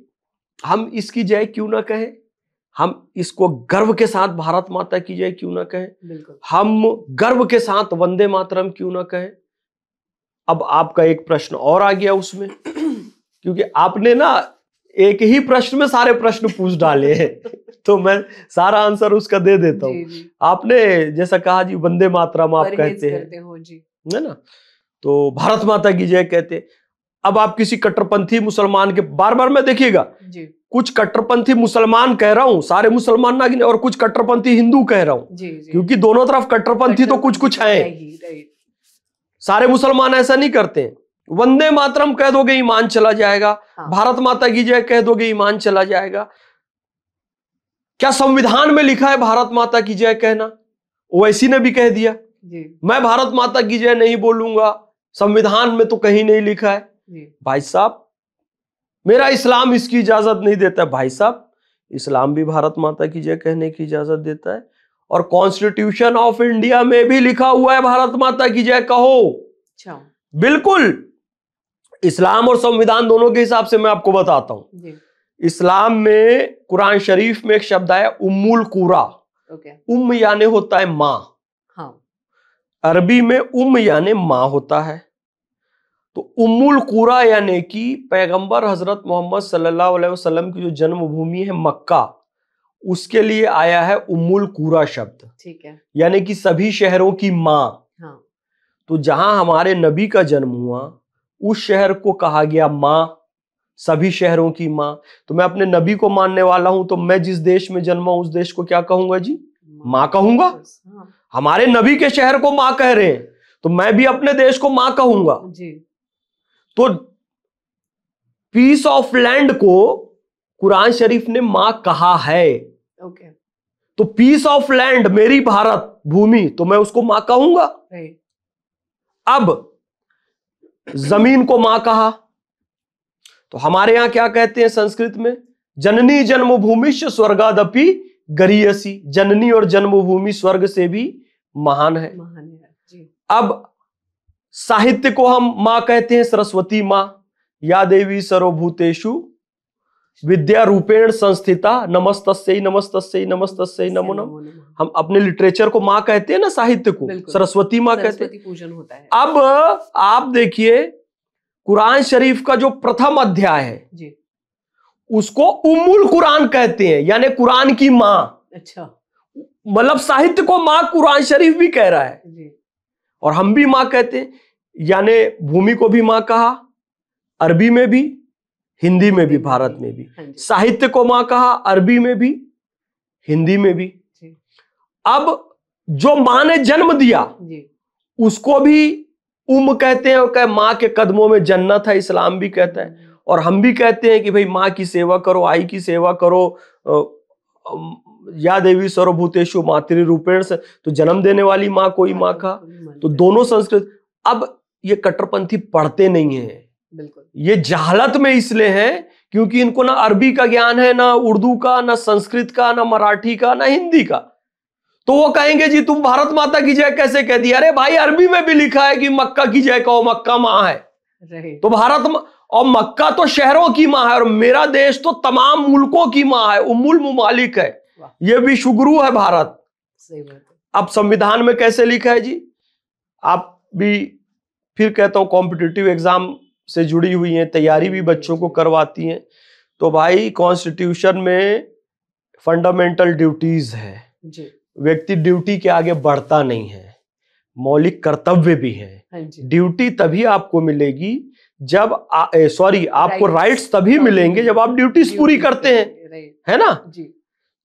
हम इसकी जय क्यों ना कहें, हम इसको गर्व के साथ भारत माता की जय क्यों ना कहें, हम गर्व के साथ वंदे मातरम क्यों ना कहें। अब आपका एक प्रश्न और आ गया उसमें, क्योंकि आपने ना एक ही प्रश्न में सारे प्रश्न पूछ डाले हैं तो मैं सारा आंसर उसका दे देता हूँ। आपने जैसा कहा जी वंदे मातरम आप कहते हैं, है ना, तो भारत माता की जय कहते। अब आप किसी कट्टरपंथी मुसलमान के, बार बार मैं देखिएगा कुछ कट्टरपंथी मुसलमान कह रहा हूं, सारे मुसलमान ना गिने, और कुछ कट्टरपंथी हिंदू कह रहा हूं, क्योंकि दोनों तरफ कट्टरपंथी तो कुछ कुछ है, सारे मुसलमान ऐसा नहीं करते। वंदे मातरम कह दोगे ईमान चला जाएगा, भारत माता की जय कह दोगे ईमान चला जाएगा। क्या संविधान में लिखा है भारत माता की जय कहना? ओवैसी ने भी कह दिया मैं भारत माता की जय नहीं बोलूंगा, संविधान में तो कहीं नहीं लिखा है। भाई साहब, मेरा इस्लाम इसकी इजाजत नहीं देता। भाई साहब, इस्लाम भी भारत माता की जय कहने की इजाजत देता है, और कॉन्स्टिट्यूशन ऑफ इंडिया में भी लिखा हुआ है भारत माता की जय कहो। बिल्कुल, इस्लाम और संविधान दोनों के हिसाब से मैं आपको बताता हूं। इस्लाम में कुरान शरीफ में एक शब्द आया उम्मुल कुरा। उम्म यानी होता है मां, अरबी में उम्म यानी मां होता है। तो उम्मुल कुरा यानी कि पैगंबर हजरत मोहम्मद सल्लल्लाहु अलैहि वसल्लम की जो जन्मभूमि है मक्का, उसके लिए आया है उम्मुल कुरा शब्द, ठीक है, यानी कि सभी शहरों की मां। तो जहां हमारे नबी का जन्म हुआ उस शहर को कहा गया मां, सभी शहरों की मां। तो मैं अपने नबी को मानने वाला हूं, तो मैं जिस देश में जन्मा उस देश को क्या कहूंगा जी? मां कहूंगा। हमारे नबी के शहर को मां कह रहे हैं, तो मैं भी अपने देश को मां कहूंगा जी। तो पीस ऑफ लैंड को कुरान शरीफ ने मां कहा है। तो पीस ऑफ लैंड मेरी भारत, भूमि, तो मैं उसको मां कहूंगा। अब जमीन को मां कहा, तो हमारे यहां क्या कहते हैं संस्कृत में, जननी जन्मभूमिश्च स्वर्गादपि गरीयसी, जननी और जन्मभूमि स्वर्ग से भी महान है। जी। अब साहित्य को हम मां कहते हैं, सरस्वती मां, या देवी सर्वभूतेषु विद्या रूपेण संस्थिता नमस्तस्यै नमस्तस्यै नमस्तस्यै नमो नमः। हम अपने लिटरेचर को मां कहते हैं ना, साहित्य को सरस्वती मां कहते हैं। पूजन होता है। अब आप देखिए कुरान शरीफ का जो प्रथम अध्याय है जी, उसको उम्मुल कुरान कहते हैं, यानी कुरान की मां। अच्छा, मतलब साहित्य को मां कुरान शरीफ भी कह रहा है जी। और हम भी मां कहते हैं, यानी भूमि को भी मां कहा, अरबी में भी, हिंदी में भी, भारत में भी। साहित्य को मां कहा, अरबी में भी, हिंदी में भी। अब जो मां ने जन्म दिया उसको भी कहते हैं, और कहे मां के कदमों में जन्नत है, इस्लाम भी कहता है। और हम भी कहते हैं कि भाई मां की सेवा करो, आई की सेवा करो, या देवी सर्वभूतेषु मातृरूपेण से, तो जन्म देने वाली मां कोई मां का। तो दोनों संस्कृत। अब ये कट्टरपंथी पढ़ते नहीं है, ये जहालत में इसलिए है क्योंकि इनको ना अरबी का ज्ञान है, ना उर्दू का, ना संस्कृत का, ना मराठी का, ना हिंदी का। तो वो कहेंगे जी तुम भारत माता की जय कैसे कह दिया? अरे भाई अरबी में भी लिखा है कि मक्का की जय कहो, मक्का मां है। तो भारत और मक्का तो शहरों की मां है, और मेरा देश तो तमाम मुल्कों की मां है, उम्मुल मुमालिक है, ये विश्वगुरु है भारत। सही बात है। अब संविधान में कैसे लिखा है जी? आप भी फिर कहता हूं कॉम्पिटिटिव एग्जाम से जुड़ी हुई हैं, तैयारी भी बच्चों को करवाती हैं, तो भाई कॉन्स्टिट्यूशन में फंडामेंटल ड्यूटीज है, व्यक्ति ड्यूटी के आगे बढ़ता नहीं है, मौलिक कर्तव्य भी है। ड्यूटी तभी आपको मिलेगी जब आपको राइट्स तभी मिलेंगे जब आप ड्यूटीज पूरी करते हैं, है ना?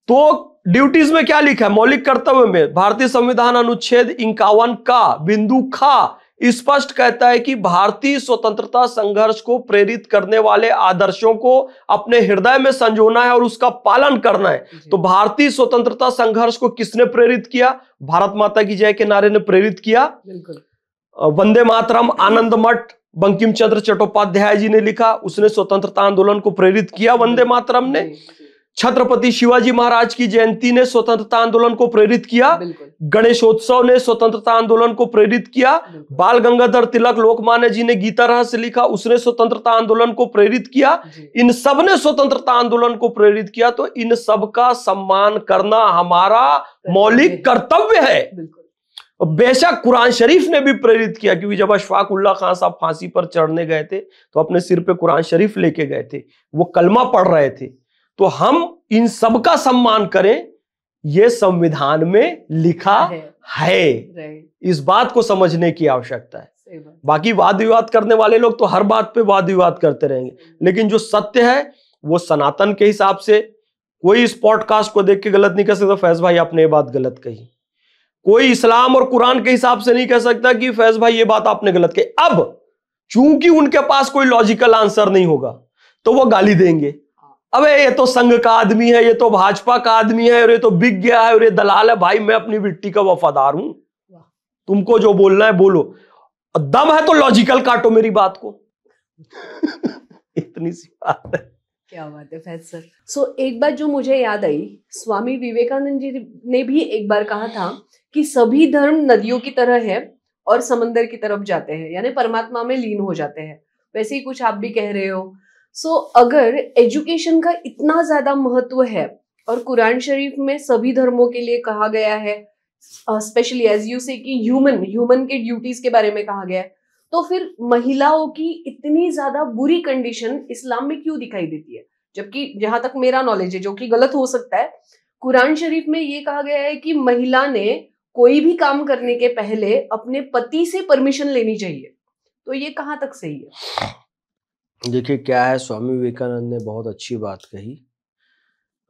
तो ड्यूटीज में क्या लिखा है? मौलिक कर्तव्य में भारतीय संविधान अनुच्छेद 51 का बिंदु खा स्पष्ट कहता है कि भारतीय स्वतंत्रता संघर्ष को प्रेरित करने वाले आदर्शों को अपने हृदय में संजोना है और उसका पालन करना है। तो भारतीय स्वतंत्रता संघर्ष को किसने प्रेरित किया? भारत माता की जय के नारे ने प्रेरित किया। वंदे मातरम आनंद मठ बंकिम चंद्र चट्टोपाध्याय जी ने लिखा, उसने स्वतंत्रता आंदोलन को प्रेरित किया। वंदे मातरम ने छत्रपति शिवाजी महाराज की जयंती ने स्वतंत्रता आंदोलन को प्रेरित किया। गणेशोत्सव ने स्वतंत्रता आंदोलन को प्रेरित किया। बाल गंगाधर तिलक लोकमान्य जी ने गीता रहस्य लिखा, उसने स्वतंत्रता आंदोलन को प्रेरित किया। इन सब ने स्वतंत्रता आंदोलन को प्रेरित किया। तो इन सब का सम्मान करना हमारा मौलिक कर्तव्य है। बेशक कुरान शरीफ ने भी प्रेरित किया, क्योंकि जब अशफाक उल्लाह खान साहब फांसी पर चढ़ने गए थे तो अपने सिर पे कुरान शरीफ लेके गए थे, वो कलमा पढ़ रहे थे। तो हम इन सब का सम्मान करें, यह संविधान में लिखा है। इस बात को समझने की आवश्यकता है। बाकी वाद विवाद करने वाले लोग तो हर बात पे वाद विवाद करते रहेंगे, लेकिन जो सत्य है वो सनातन के हिसाब से। कोई इस पॉडकास्ट को देख के गलत नहीं कह सकता फैज भाई आपने ये बात गलत कही। कोई इस्लाम और कुरान के हिसाब से नहीं कह सकता कि फैज भाई ये बात आपने गलत कही। अब चूंकि उनके पास कोई लॉजिकल आंसर नहीं होगा तो वो गाली देंगे, अबे ये तो संघ का आदमी है, ये तो भाजपा का आदमी है, और ये तो बिक गया है, और ये दलाल है। भाई मैं अपनी बिट्टी का वफादार हूं, तुमको जो बोलना है बोलो, दम है तो लॉजिकल काटो मेरी बात को। इतनी सी बात है। क्या बात है फैज सर। सो एक बात जो मुझे याद आई, स्वामी विवेकानंद जी ने भी एक बार कहा था कि सभी धर्म नदियों की तरह है और समंदर की तरफ जाते हैं, यानी परमात्मा में लीन हो जाते हैं। वैसे ही कुछ आप भी कह रहे हो। सो अगर एजुकेशन का इतना ज्यादा महत्व है और कुरान शरीफ में सभी धर्मों के लिए कहा गया है, स्पेशली एज यू से कि ह्यूमन के ड्यूटीज के बारे में कहा गया है, तो फिर महिलाओं की इतनी ज्यादा बुरी कंडीशन इस्लाम में क्यों दिखाई देती है? जबकि जहां तक मेरा नॉलेज है, जो कि गलत हो सकता है, कुरान शरीफ में ये कहा गया है कि महिला ने कोई भी काम करने के पहले अपने पति से परमिशन लेनी चाहिए। तो ये कहाँ तक सही है? देखिए क्या है, स्वामी विवेकानंद ने बहुत अच्छी बात कही।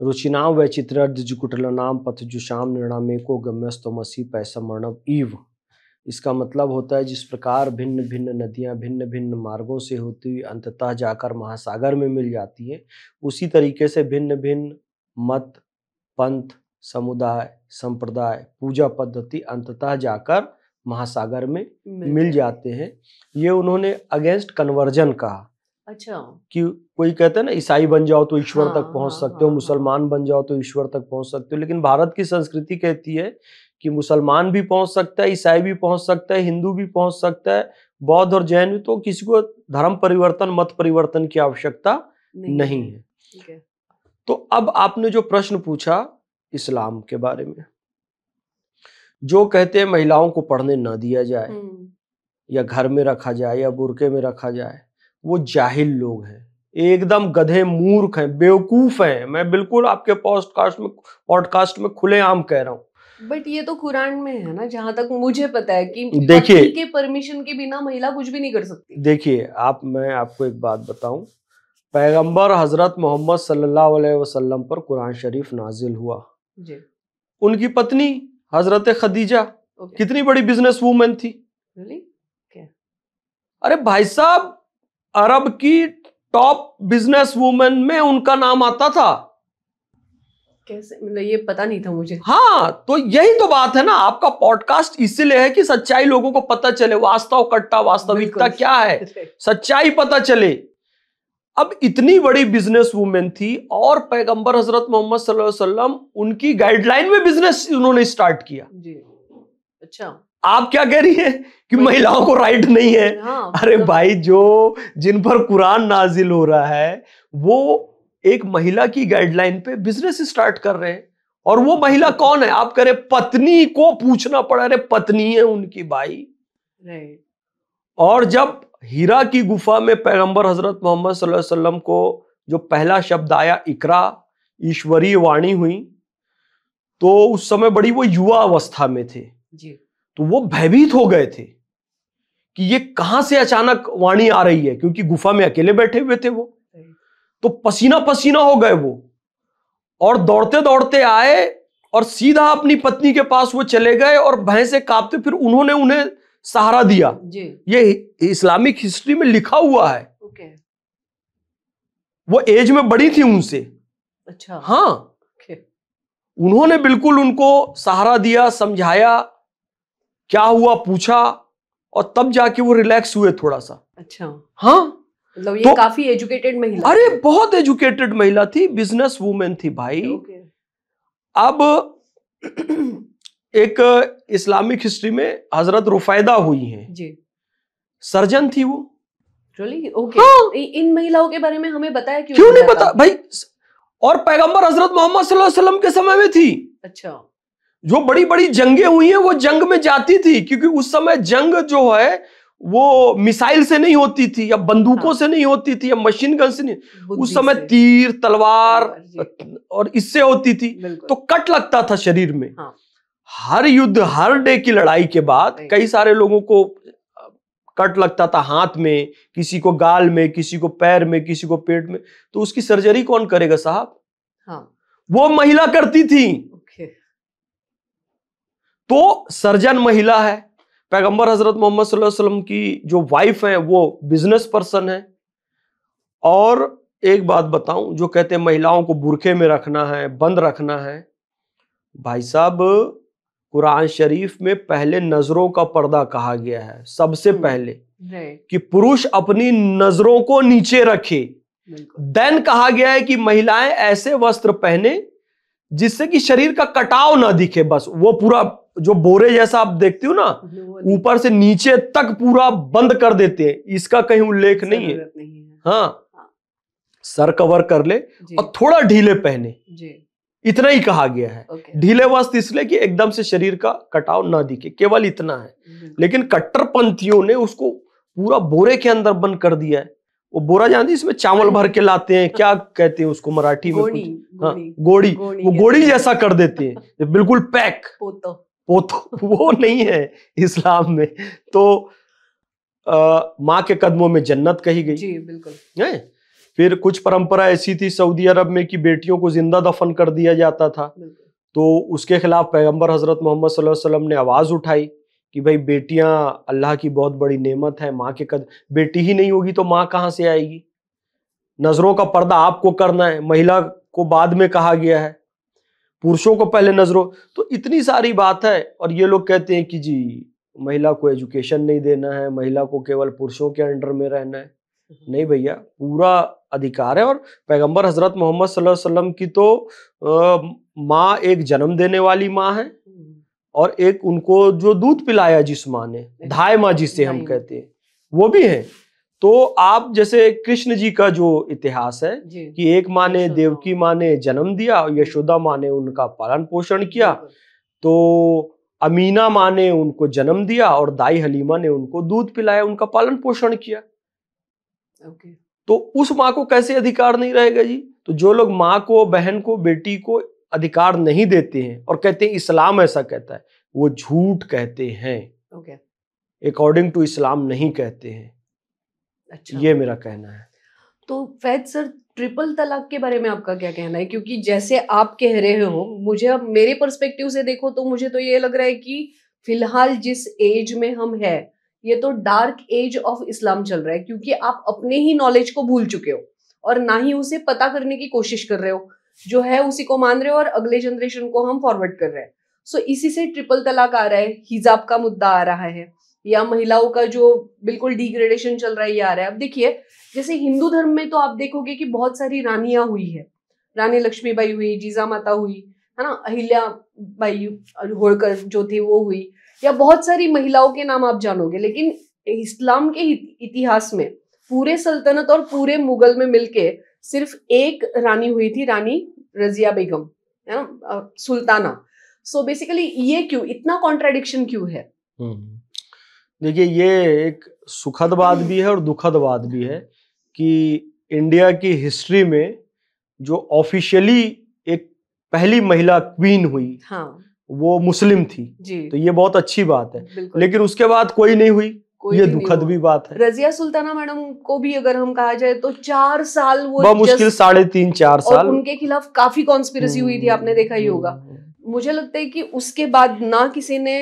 रुचिनाम वैचित्रकुटलनाम पथजुषाम निर्णामेको गम्यस्तमसी पैसमर्णव ईव। इसका मतलब होता है जिस प्रकार भिन्न भिन्न नदियां भिन्न भिन्न मार्गों से होती हुई अंततः जाकर महासागर में मिल जाती हैं, उसी तरीके से भिन्न भिन्न मत, पंथ, समुदाय, संप्रदाय, पूजा पद्धति अंततः जाकर महासागर में मिल जाते हैं। ये उन्होंने अगेंस्ट कन्वर्जन कहा। अच्छा। कि कोई कहता है ना ईसाई बन जाओ तो ईश्वर हाँ, तक पहुंच हाँ, सकते हो, हाँ, मुसलमान बन जाओ तो ईश्वर तक पहुंच सकते हो। लेकिन भारत की संस्कृति कहती है कि मुसलमान भी पहुंच सकता है, ईसाई भी पहुंच सकता है, हिंदू भी पहुंच सकता है, बौद्ध और जैन भी। तो किसी को धर्म परिवर्तन, मत परिवर्तन की आवश्यकता नहीं है। Okay. तो अब आपने जो प्रश्न पूछा इस्लाम के बारे में, जो कहते हैं महिलाओं को पढ़ने न दिया जाए या घर में रखा जाए या बुर्के में रखा जाए, वो जाहिल लोग हैं, एकदम गधे, मूर्ख हैं, बेवकूफ हैं। मैं बिल्कुल आपके पॉडकास्ट में खुलेआम कह रहा हूं। बट ये तो कुरान में है ना, जहां तक मुझे पता है कि देखिए, पति के परमिशन के बिना महिला कुछ भी नहीं कर सकती। देखिए मैं आपको एक बात बताऊं, पैगंबर हजरत मोहम्मद सल्लल्लाहु अलैहि वसल्लम पर कुरान शरीफ नाजिल हुआ जी। उनकी पत्नी हजरत खदीजा Okay. कितनी बड़ी बिजनेस वूमेन थी। Really? Okay. अरे भाई साहब, अरब की टॉप बिजनेस वूमेन में उनका नाम आता था। कैसे? मतलब ये पता नहीं था मुझे। हाँ, तो यही तो बात है ना, आपका पॉडकास्ट इसीलिए है कि सच्चाई लोगों को पता चले, वास्तव कट्टा वास्तविकता क्या है, सच्चाई पता चले। अब इतनी बड़ी बिजनेस वूमेन थी और पैगंबर हजरत मोहम्मद सल्लल्लाहु अलैहि वसल्लम उनकी गाइडलाइन में बिजनेस उन्होंने स्टार्ट किया। जी। अच्छा। आप क्या कह रही हैं कि महिलाओं को राइट नहीं है? हाँ, अरे भाई, जो जिन पर कुरान नाजिल हो रहा है वो एक महिला की गाइडलाइन पे बिजनेस स्टार्ट कर रहे हैं। और वो महिला कौन है? आप कह रहे पत्नी को पूछना पड़ा। अरे पत्नी है उनकी भाई। राइट। और जब हीरा की गुफा में पैगंबर हजरत मोहम्मद सल्लल्लाहु अलैहि वसल्लम को जो पहला शब्द आया, इकरा, ईश्वरीय वाणी हुई, तो उस समय बड़ी वो युवा अवस्था में थे जी। तो वो भयभीत हो गए थे कि ये कहां से अचानक वाणी आ रही है, क्योंकि गुफा में अकेले बैठे हुए थे वो। तो पसीना पसीना हो गए वो, और दौड़ते दौड़ते आए और सीधा अपनी पत्नी के पास वो चले गए और भय से कांपते फिर उन्होंने उन्हें सहारा दिया जी। ये इस्लामिक हिस्ट्री में लिखा हुआ है। ओके। वो एज में बड़ी थी उनसे। अच्छा। हाँ। ओके। उन्होंने बिल्कुल उनको सहारा दिया, समझाया, क्या हुआ पूछा, और तब जाके वो रिलैक्स हुए थोड़ा सा। अच्छा। हाँ, मतलब ये काफी एजुकेटेड महिला। अरे बहुत एजुकेटेड महिला थी, बिजनेस वूमेन थी भाई। अब एक इस्लामिक हिस्ट्री में हजरत रुफैदा हुई हैं जी, सर्जन थी वो। Really? Okay. हाँ। इन महिलाओं के बारे में हमें बताया क्यों नहीं पता भाई? और पैगंबर हजरत मोहम्मद सल्लल्लाहु अलैहि वसल्लम के समय में थी। अच्छा। जो बड़ी बड़ी जंगें हुई हैं वो जंग में जाती थी, क्योंकि उस समय जंग जो है वो मिसाइल से नहीं होती थी या बंदूकों से नहीं होती थी या मशीन गन से नहीं, उस समय तीर, तलवार और इससे होती थी। तो कट लगता था शरीर में। हाँ। हर युद्ध, हर डे की लड़ाई के बाद कई सारे लोगों को कट लगता था, हाथ में, किसी को गाल में, किसी को पैर में, किसी को पेट में। तो उसकी सर्जरी कौन करेगा साहब? हाँ। वो महिला करती थी। तो सर्जन महिला है। पैगंबर हजरत मोहम्मद सल्लल्लाहु अलैहि वसल्लम की जो वाइफ है वो बिजनेस पर्सन है। और एक बात बताऊं, जो कहते हैं महिलाओं को बुरखे में रखना है, बंद रखना है, भाई साहब कुरान शरीफ में पहले नजरों का पर्दा कहा गया है सबसे पहले, कि पुरुष अपनी नजरों को नीचे रखे। देन कहा गया है कि महिलाएं ऐसे वस्त्र पहने जिससे कि शरीर का कटाव ना दिखे। बस वो पूरा जो बोरे जैसा आप देखते हो ना, ऊपर से नीचे तक पूरा बंद कर देते हैं, इसका कहीं उल्लेख नहीं है। हाँ, सर कवर कर ले और थोड़ा ढीले पहने, इतना ही कहा गया है। ढीले वस्त्र इसलिए कि एकदम से शरीर का कटाव ना दिखे, केवल इतना है। लेकिन कट्टरपंथियों ने उसको पूरा बोरे के अंदर बंद कर दिया है। वो बोरा जानती, इसमें चावल भर के लाते हैं, क्या कहते हैं उसको मराठी में? गोड़ी, हाँ, गोड़ी। वो गोड़ी जैसा कर देते हैं, बिल्कुल पैक। पोतो वो नहीं है इस्लाम में। तो माँ के कदमों में जन्नत कही गई जी, बिल्कुल है। फिर कुछ परंपरा ऐसी थी सऊदी अरब में कि बेटियों को जिंदा दफन कर दिया जाता था। तो उसके खिलाफ पैगंबर हजरत मोहम्मद सल्लल्लाहु अलैहि वसल्लम ने आवाज उठाई कि भाई बेटियां अल्लाह की बहुत बड़ी नेमत है, माँ के बेटी ही नहीं होगी तो माँ कहाँ से आएगी? नजरों का पर्दा आपको करना है, महिला को बाद में कहा गया है। पुरुषों को पहले नजरों, तो इतनी सारी बात है। और ये लोग कहते हैं कि जी महिला को एजुकेशन नहीं देना है, महिला को केवल पुरुषों के अंडर में रहना है। नहीं भैया, पूरा अधिकार है। और पैगंबर हजरत मोहम्मद सल्लल्लाहु अलैहि वसल्लम की तो माँ एक जन्म देने वाली माँ है, और एक उनको जो दूध पिलाया जिस माँ ने, धाय माँ जिसे हम कहते हैं, वो भी है। तो आप जैसे कृष्ण जी का जो इतिहास है कि एक माँ ने, देवकी माँ ने जन्म दिया, यशोदा माँ ने उनका पालन पोषण किया, तो अमीना माँ ने उनको जन्म दिया और दाई हलीमा ने उनको दूध पिलाया, उनका पालन पोषण किया। तो उस माँ को कैसे अधिकार नहीं रहेगा जी? तो जो लोग माँ को, बहन को, बेटी को अधिकार नहीं देते हैं और कहते हैं इस्लाम ऐसा कहता है, वो झूठ कहते हैं। अकॉर्डिंग टू इस्लाम नहीं कहते हैं। अच्छा, ये मेरा कहना है। तो फैज सर, ट्रिपल तलाक के बारे में आपका क्या कहना है? क्योंकि जैसे आप कह रहे हो, मुझे अब मेरे पर्सपेक्टिव से देखो तो मुझे तो ये लग रहा है कि फिलहाल जिस एज में हम है, ये तो डार्क एज ऑफ इस्लाम चल रहा है, क्योंकि आप अपने ही नॉलेज को भूल चुके हो और ना ही उसे पता करने की कोशिश कर रहे हो, जो है उसी को मान रहे हो और अगले जनरेशन को हम फॉरवर्ड कर रहे हैं। सो इसी से ट्रिपल तलाक आ रहा है, हिजाब का मुद्दा आ रहा है, या महिलाओं का जो बिल्कुल डिग्रेडेशन चल रहा है ये आ रहा है। अब देखिए, जैसे हिंदू धर्म में तो आप देखोगे कि बहुत सारी रानियां हुई है, रानी लक्ष्मीबाई हुई, जीजा माता हुई, है ना, अहिल्या बाई होलकर जो थी वो हुई, या बहुत सारी महिलाओं के नाम आप जानोगे। लेकिन इस्लाम के इतिहास में पूरे सल्तनत और पूरे मुगल में मिलके सिर्फ एक रानी हुई थी, रानी रजिया बेगम, है ना, सुल्ताना। सो बेसिकली ये क्यों इतना कॉन्ट्राडिक्शन क्यों है? देखिए, ये एक सुखद बात भी है और दुखद बात भी है कि इंडिया की हिस्ट्री में जो ऑफिशियली एक पहली महिला क्वीन हुई, हाँ, वो मुस्लिम थी जी। तो ये बहुत अच्छी बात है, लेकिन उसके बाद कोई नहीं हुई, ये दुखद भी बात है। रजिया सुल्ताना मैडम को भी अगर हम कहा जाए तो 4 साल वो मुश्किल 3.5-4 साल, और उनके खिलाफ काफी कॉन्स्पिरेसी हुई थी, आपने देखा ही होगा। मुझे लगता है कि उसके बाद ना किसी ने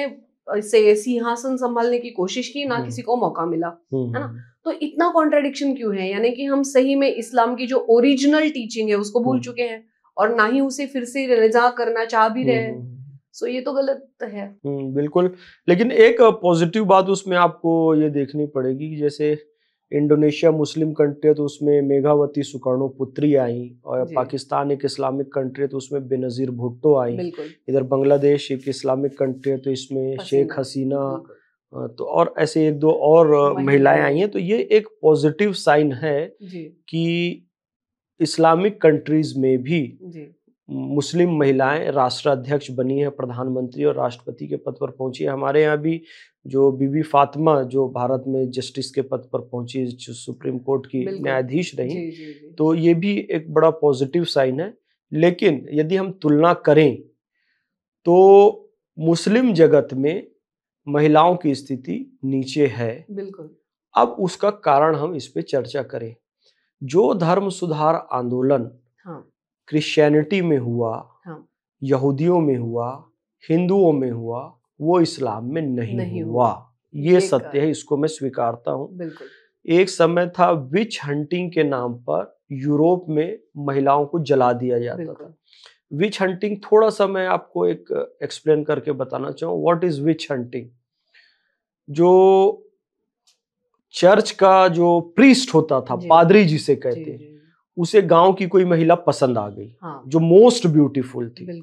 से सिंहासन संभालने की कोशिश की, ना किसी को मौका मिला, है ना। तो इतना कॉन्ट्रडिक्शन क्यों है? यानी कि हम सही में इस्लाम की जो ओरिजिनल टीचिंग है उसको भूल चुके हैं और ना ही उसे फिर से रिजा करना चाह भी रहे हैं। सो ये तो गलत है। बिल्कुल। लेकिन एक पॉजिटिव बात उसमें आपको ये देखनी पड़ेगी कि जैसे इंडोनेशिया मुस्लिम कंट्री है तो उसमें मेघावती सुकर्णो पुत्री आई, और पाकिस्तान एक इस्लामिक कंट्री है तो उसमें बेनजीर भुट्टो आई, इधर बांग्लादेश एक इस्लामिक कंट्री है तो इसमें शेख हसीना, तो और ऐसे एक दो और महिलाएं आई हैं। तो ये एक पॉजिटिव साइन है कि इस्लामिक कंट्रीज में भी मुस्लिम महिलाएं राष्ट्राध्यक्ष बनी है, प्रधानमंत्री और राष्ट्रपति के पद पर पहुंची है। हमारे यहाँ भी जो बीबी फातिमा जो भारत में जस्टिस के पद पर पहुंची, जो सुप्रीम कोर्ट की न्यायाधीश रही, जी। तो ये भी एक बड़ा पॉजिटिव साइन है। लेकिन यदि हम तुलना करें तो मुस्लिम जगत में महिलाओं की स्थिति नीचे है। बिल्कुल। अब उसका कारण हम इस पे चर्चा करें। जो धर्म सुधार आंदोलन क्रिश्चियनिटी में हुआ, यहूदियों में हुआ, हिंदुओं में हुआ, वो इस्लाम में नहीं हुआ। ये सत्य है, इसको मैं स्वीकारता हूँ। एक समय था विच हंटिंग के नाम पर यूरोप में महिलाओं को जला दिया जाता था। विच हंटिंग थोड़ा सा मैं आपको एक एक्सप्लेन करके बताना चाहूँ। What is which hunting? जो चर्च का जो प्रीस्ट होता था, पादरी जिसे कहते हैं, उसे गांव की कोई महिला पसंद आ गई, जो मोस्ट ब्यूटीफुल थी,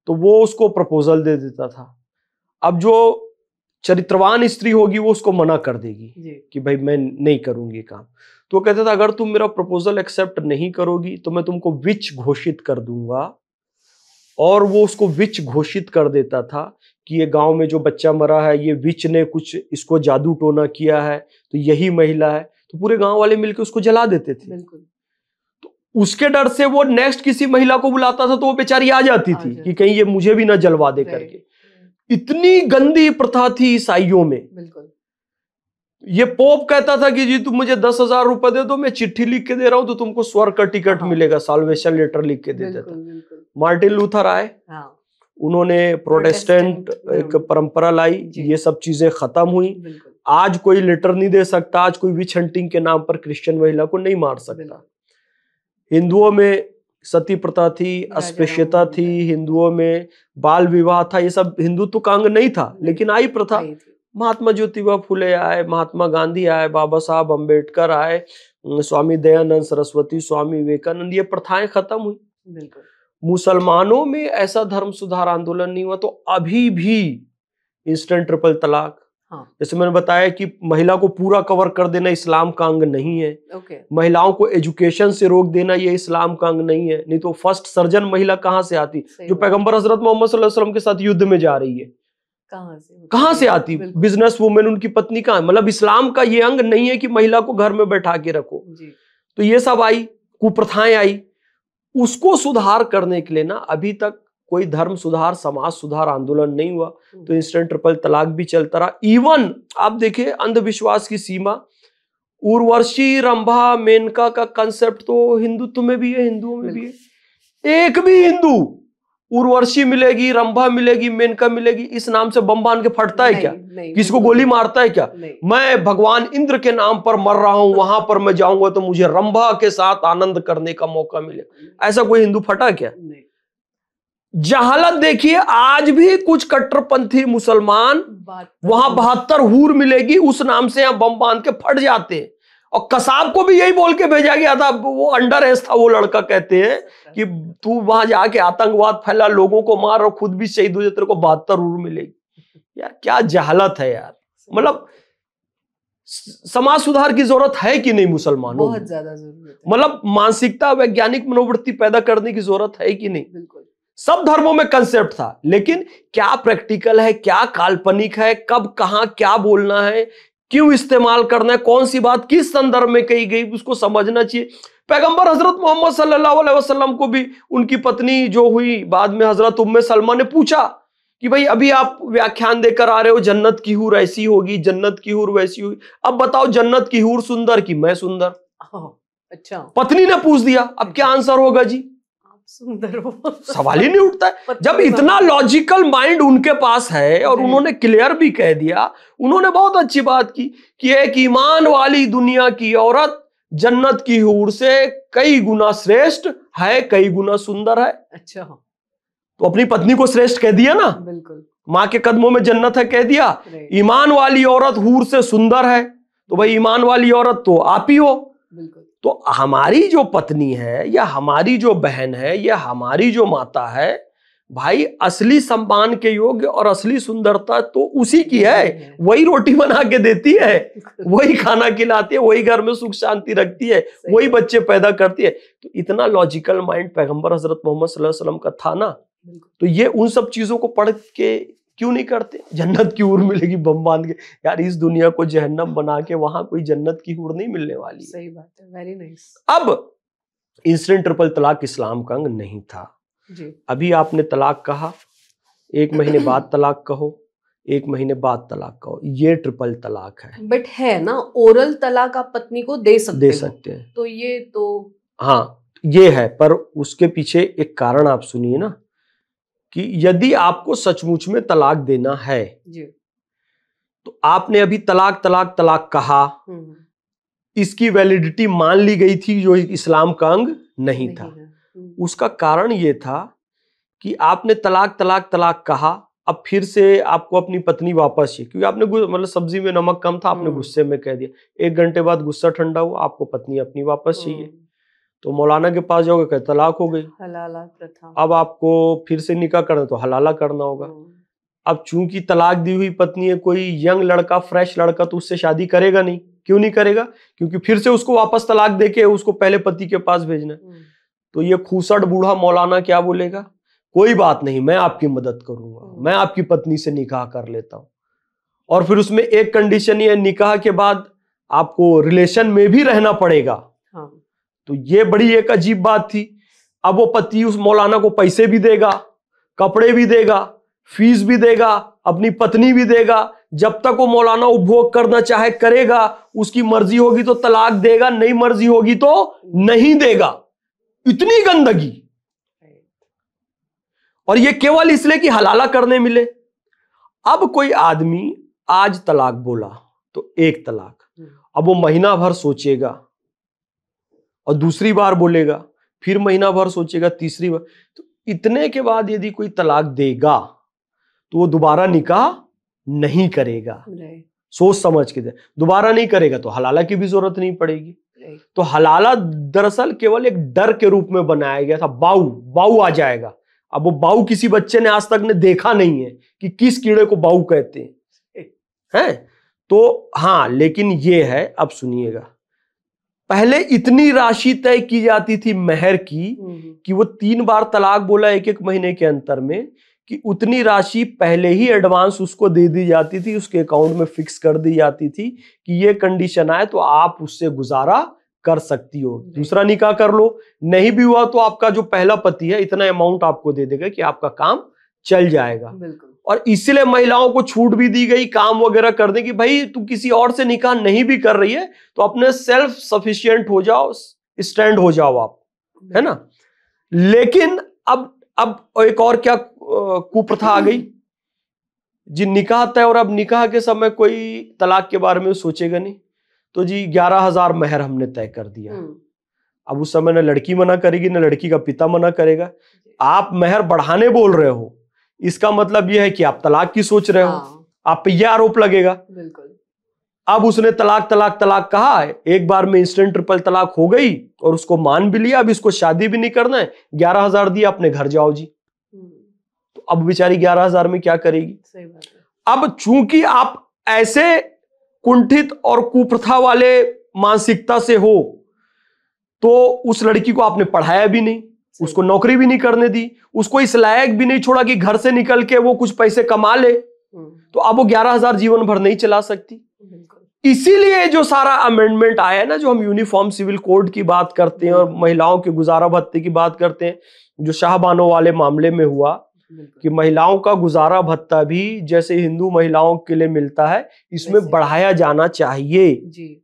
तो वो उसको प्रपोजल दे देता था। अब जो चरित्रवान स्त्री होगी वो उसको मना कर देगी कि भाई मैं नहीं करूंगी काम। तो वो कहता था अगर तुम मेरा प्रपोजल एक्सेप्ट नहीं करोगी तो मैं तुमको विच घोषित कर दूंगा। और वो उसको विच घोषित कर देता था कि ये गांव में जो बच्चा मरा है ये विच ने कुछ इसको जादू टोना किया है, तो यही महिला है। तो पूरे गांव वाले मिलकर उसको जला देते थे। तो उसके डर से वो नेक्स्ट किसी महिला को बुलाता था तो वो बेचारी आ जाती थी कि कहीं ये मुझे भी ना जलवा दे करके। इतनी गंदी प्रथा थी ईसाइयों में। ये पोप कहता था कि जी तुम मुझे 10,000 रुपए दे दो, मैं चिट्ठी लिख के दे रहा हूं तो तुमको स्वर्ग का टिकट मिलेगा, साल्वेशन लेटर लिख के दे देता। मार्टिन लूथर आए, उन्होंने प्रोटेस्टेंट एक परंपरा लाई, ये सब चीजें खत्म हुई। आज कोई लेटर नहीं दे सकता, आज कोई विच हंटिंग के नाम पर क्रिश्चियन महिला को नहीं मार सकता। हिंदुओं में सती प्रथा थी, राजा अस्पृश्यता राम थी मोहन राय। हिंदुओं में, बाल विवाह था, ये सब हिंदुत्व का अंग नहीं था, लेकिन आई प्रथा। आई थी। महात्मा ज्योतिबा फुले आए, महात्मा गांधी आए, बाबा साहब अम्बेडकर आए, स्वामी दयानंद सरस्वती, स्वामी विवेकानंद, ये प्रथाएं खत्म हुई। बिल्कुल। मुसलमानों में ऐसा धर्म सुधार आंदोलन नहीं हुआ, तो अभी भी इंस्टेंट ट्रिपल तलाक, हाँ। जैसे मैंने बताया कि महिला को पूरा कवर कर देना इस्लाम का अंग नहीं है। ओके। महिलाओं को एजुकेशन से रोक देना ये इस्लाम का अंग नहीं है। नहीं तो फर्स्ट सर्जन महिला कहां से आती, सही जो बात। पैगंबर हजरत मोहम्मद सल्लल्लाहु अलैहि वसल्लम के साथ युद्ध में जा रही है, कहां से आती? बिल्कुल। बिजनेस वुमेन, उनकी पत्नी कहां? मतलब इस्लाम का ये अंग नहीं है कि महिला को घर में बैठा के रखो। जी। तो ये सब आई, कुप्रथाएं आई, उसको सुधार करने के लिए ना अभी तक कोई धर्म सुधार, समाज सुधार आंदोलन नहीं हुआ। तो इंस्टेंट ट्रिपल तलाक भी चलता रहा। इवन आप देखिए अंधविश्वास की सीमा, उर्वशी, रंभा, मेनका का कंसेप्ट तो हिंदुत्व में भी है, हिंदुओं में भी है। एक भी हिंदू उर्वशी मिलेगी, रंभा मिलेगी, मेनका मिलेगी, इस नाम से बम बांध के फटता है क्या? किसी को गोली मारता है क्या? मैं भगवान इंद्र के नाम पर मर रहा हूं, वहां पर मैं जाऊंगा तो मुझे रंभा के साथ आनंद करने का मौका मिलेगा, ऐसा कोई हिंदू फटा क्या? जहालत देखिए, आज भी कुछ कट्टरपंथी मुसलमान वहां 72 हूर मिलेगी उस नाम से यहां बम बांध के फट जाते हैं। और कसाब को भी यही बोल के भेजा गया था, वो अंडर एज था वो लड़का, कहते हैं कि तू वहां जाके आतंकवाद फैला, लोगों को मार और खुद भी शहीद हो जाए, तेरे को 72 हूर मिलेगी। यार क्या जहालत है यार। मतलब समाज सुधार की जरूरत है कि नहीं मुसलमानों? बहुत ज्यादा जरूरत है। मतलब मानसिकता, वैज्ञानिक मनोवृत्ति पैदा करने की जरूरत है कि नहीं? बिल्कुल। सब धर्मों में कंसेप्ट था, लेकिन क्या प्रैक्टिकल है, क्या काल्पनिक है, कब कहां क्या बोलना है, क्यों इस्तेमाल करना है, कौन सी बात किस संदर्भ में कही गई, उसको समझना चाहिए। पैगंबर हजरत मोहम्मद सल्लल्लाहु अलैहि वसल्लम को भी उनकी पत्नी जो हुई बाद में हजरत उम्मे सलमा ने पूछा कि भाई अभी आप व्याख्यान देकर आ रहे हो, जन्नत की हूर ऐसी होगी, जन्नत की हूर वैसी होगी, अब बताओ जन्नत की हूर सुंदर कि मैं सुंदर? अच्छा, पत्नी ने पूछ दिया, अब क्या आंसर होगा जी? सुंदर हो। सवाल ही नहीं उठता है। जब इतना लॉजिकल माइंड उनके पास है और उन्होंने क्लियर भी कह दिया, उन्होंने बहुत अच्छी बात की कि एक ईमान वाली दुनिया की औरत जन्नत की हूर से कई गुना श्रेष्ठ है, कई गुना सुंदर है। अच्छा, तो अपनी पत्नी को श्रेष्ठ कह दिया ना, बिल्कुल। माँ के कदमों में जन्नत है कह दिया। ईमान वाली औरत हूर से सुंदर है, तो भाई ईमान वाली औरत तो आप ही हो। बिल्कुल। तो हमारी जो पत्नी है, या हमारी जो बहन है, या हमारी जो माता है, भाई असली सम्मान के योग्य और असली सुंदरता तो उसी की है। वही रोटी बना के देती है, वही खाना खिलाती है, वही घर में सुख शांति रखती है, वही बच्चे पैदा करती है। तो इतना लॉजिकल माइंड पैगंबर हजरत मोहम्मद सल्लल्लाहु अलैहि वसल्लम का था ना, तो ये उन सब चीजों को पढ़ के क्यों नहीं करते? जन्नत की हूर मिलेगी बम बांध के, यार इस दुनिया को जहन्नम बना के वहां कोई जन्नत की हूर नहीं मिलने वाली है। सही बात है, वेरी नाइस। अब इंस्टेंट ट्रिपल तलाक इस्लाम का अंग नहीं था जी। अभी आपने तलाक कहा, 1 महीने बाद तलाक कहो, 1 महीने बाद तलाक कहो, ये ट्रिपल तलाक है। बट है ना, ओरल तलाक आप पत्नी को दे सकते हैं। तो ये तो हाँ ये है, पर उसके पीछे एक कारण आप सुनिए ना, कि यदि आपको सचमुच में तलाक देना है जी, तो आपने अभी तलाक तलाक तलाक कहा, इसकी वैलिडिटी मान ली गई थी जो इस्लाम का अंग नहीं था। उसका कारण ये था कि आपने तलाक तलाक तलाक कहा, अब फिर से आपको अपनी पत्नी वापस चाहिए, क्योंकि आपने मतलब सब्जी में नमक कम था, आपने गुस्से में कह दिया। 1 घंटे बाद गुस्सा ठंडा हुआ, आपको पत्नी अपनी वापस चाहिए, तो मौलाना के पास जाओगे, कहे तलाक हो गई, हलाला प्रथा। अब आपको फिर से निकाह करना तो हलाला करना होगा। अब चूंकि तलाक दी हुई पत्नी है, कोई यंग लड़का, फ्रेश लड़का, तो उससे शादी करेगा नहीं। क्यों नहीं करेगा? क्योंकि फिर से उसको वापस तलाक देके उसको पहले पति के पास भेजना है। तो ये खूसट बूढ़ा मौलाना क्या बोलेगा? कोई बात नहीं, मैं आपकी मदद करूंगा, मैं आपकी पत्नी से निकाह कर लेता हूं। और फिर उसमें एक कंडीशन ये है, निकाह के बाद आपको रिलेशन में भी रहना पड़ेगा। तो ये बड़ी एक अजीब बात थी। अब वो पति उस मौलाना को पैसे भी देगा, कपड़े भी देगा, फीस भी देगा, अपनी पत्नी भी देगा, जब तक वो मौलाना उपभोग करना चाहे करेगा, उसकी मर्जी होगी तो तलाक देगा, नहीं मर्जी होगी तो नहीं देगा। इतनी गंदगी, और ये केवल इसलिए कि हलाला करने मिले। अब कोई आदमी आज तलाक बोला तो 1 तलाक, अब वो महीना भर सोचेगा और दूसरी बार बोलेगा, फिर महीना भर सोचेगा, तीसरी बार। तो इतने के बाद यदि कोई तलाक देगा तो वो दोबारा निकाह नहीं करेगा, सोच समझ के दे। दोबारा नहीं करेगा तो हलाला की भी जरूरत नहीं पड़ेगी। तो हलाला दरअसल केवल एक डर के रूप में बनाया गया था, बाऊ आ जाएगा। अब वो बाऊ किसी बच्चे ने आज तक ने देखा नहीं है कि किस कीड़े को बाऊ कहते हैं। तो हाँ, लेकिन ये है, अब सुनिएगा, पहले इतनी राशि तय की जाती थी मेहर की कि वो 3 बार तलाक बोला 1-1 महीने के अंतर में, कि उतनी राशि पहले ही एडवांस उसको दे दी जाती थी, उसके अकाउंट में फिक्स कर दी जाती थी कि ये कंडीशन आए तो आप उससे गुजारा कर सकती हो, दूसरा निकाह कर लो। नहीं भी हुआ तो आपका जो पहला पति है इतना अमाउंट आपको दे देगा कि आपका काम चल जाएगा। और इसलिए महिलाओं को छूट भी दी गई काम वगैरह करने की, भाई तू किसी और से निकाह नहीं भी कर रही है तो अपने सेल्फ सफिशिएंट हो जाओ, स्टैंड हो जाओ आप, है ना। लेकिन अब एक और क्या कुप्रथा आ गई जी, निकाह तय, और अब निकाह के समय कोई तलाक के बारे में सोचेगा नहीं, तो जी 11,000 मेहर हमने तय कर दिया। अब उस समय न लड़की मना करेगी न लड़की का पिता मना करेगा। आप मेहर बढ़ाने बोल रहे हो, इसका मतलब यह है कि आप तलाक की सोच रहे हो, आप पे यह आरोप लगेगा। बिल्कुल। अब उसने तलाक तलाक तलाक कहा, एक बार में इंस्टेंट ट्रिपल तलाक हो गई और उसको मान भी लिया, अब इसको शादी भी नहीं करना है, 11,000 दिया, अपने घर जाओ जी। तो अब बेचारी 11,000 में क्या करेगी? सही बात है। अब चूंकि आप ऐसे कुंठित और कुप्रथा वाले मानसिकता से हो, तो उस लड़की को आपने पढ़ाया भी नहीं, उसको नौकरी भी नहीं करने दी, उसको इस लायक भी नहीं छोड़ा कि घर से निकल के वो कुछ पैसे कमा ले, तो अब वो 11,000 जीवन भर नहीं चला सकती। इसीलिए जो सारा अमेंडमेंट आया है ना, जो हम यूनिफॉर्म सिविल कोड की बात करते हैं और महिलाओं के गुजारा भत्ते की बात करते हैं, जो शाहबानो वाले मामले में हुआ कि महिलाओं का गुजारा भत्ता भी जैसे हिंदू महिलाओं के लिए मिलता है, इसमें बढ़ाया जाना चाहिए जी।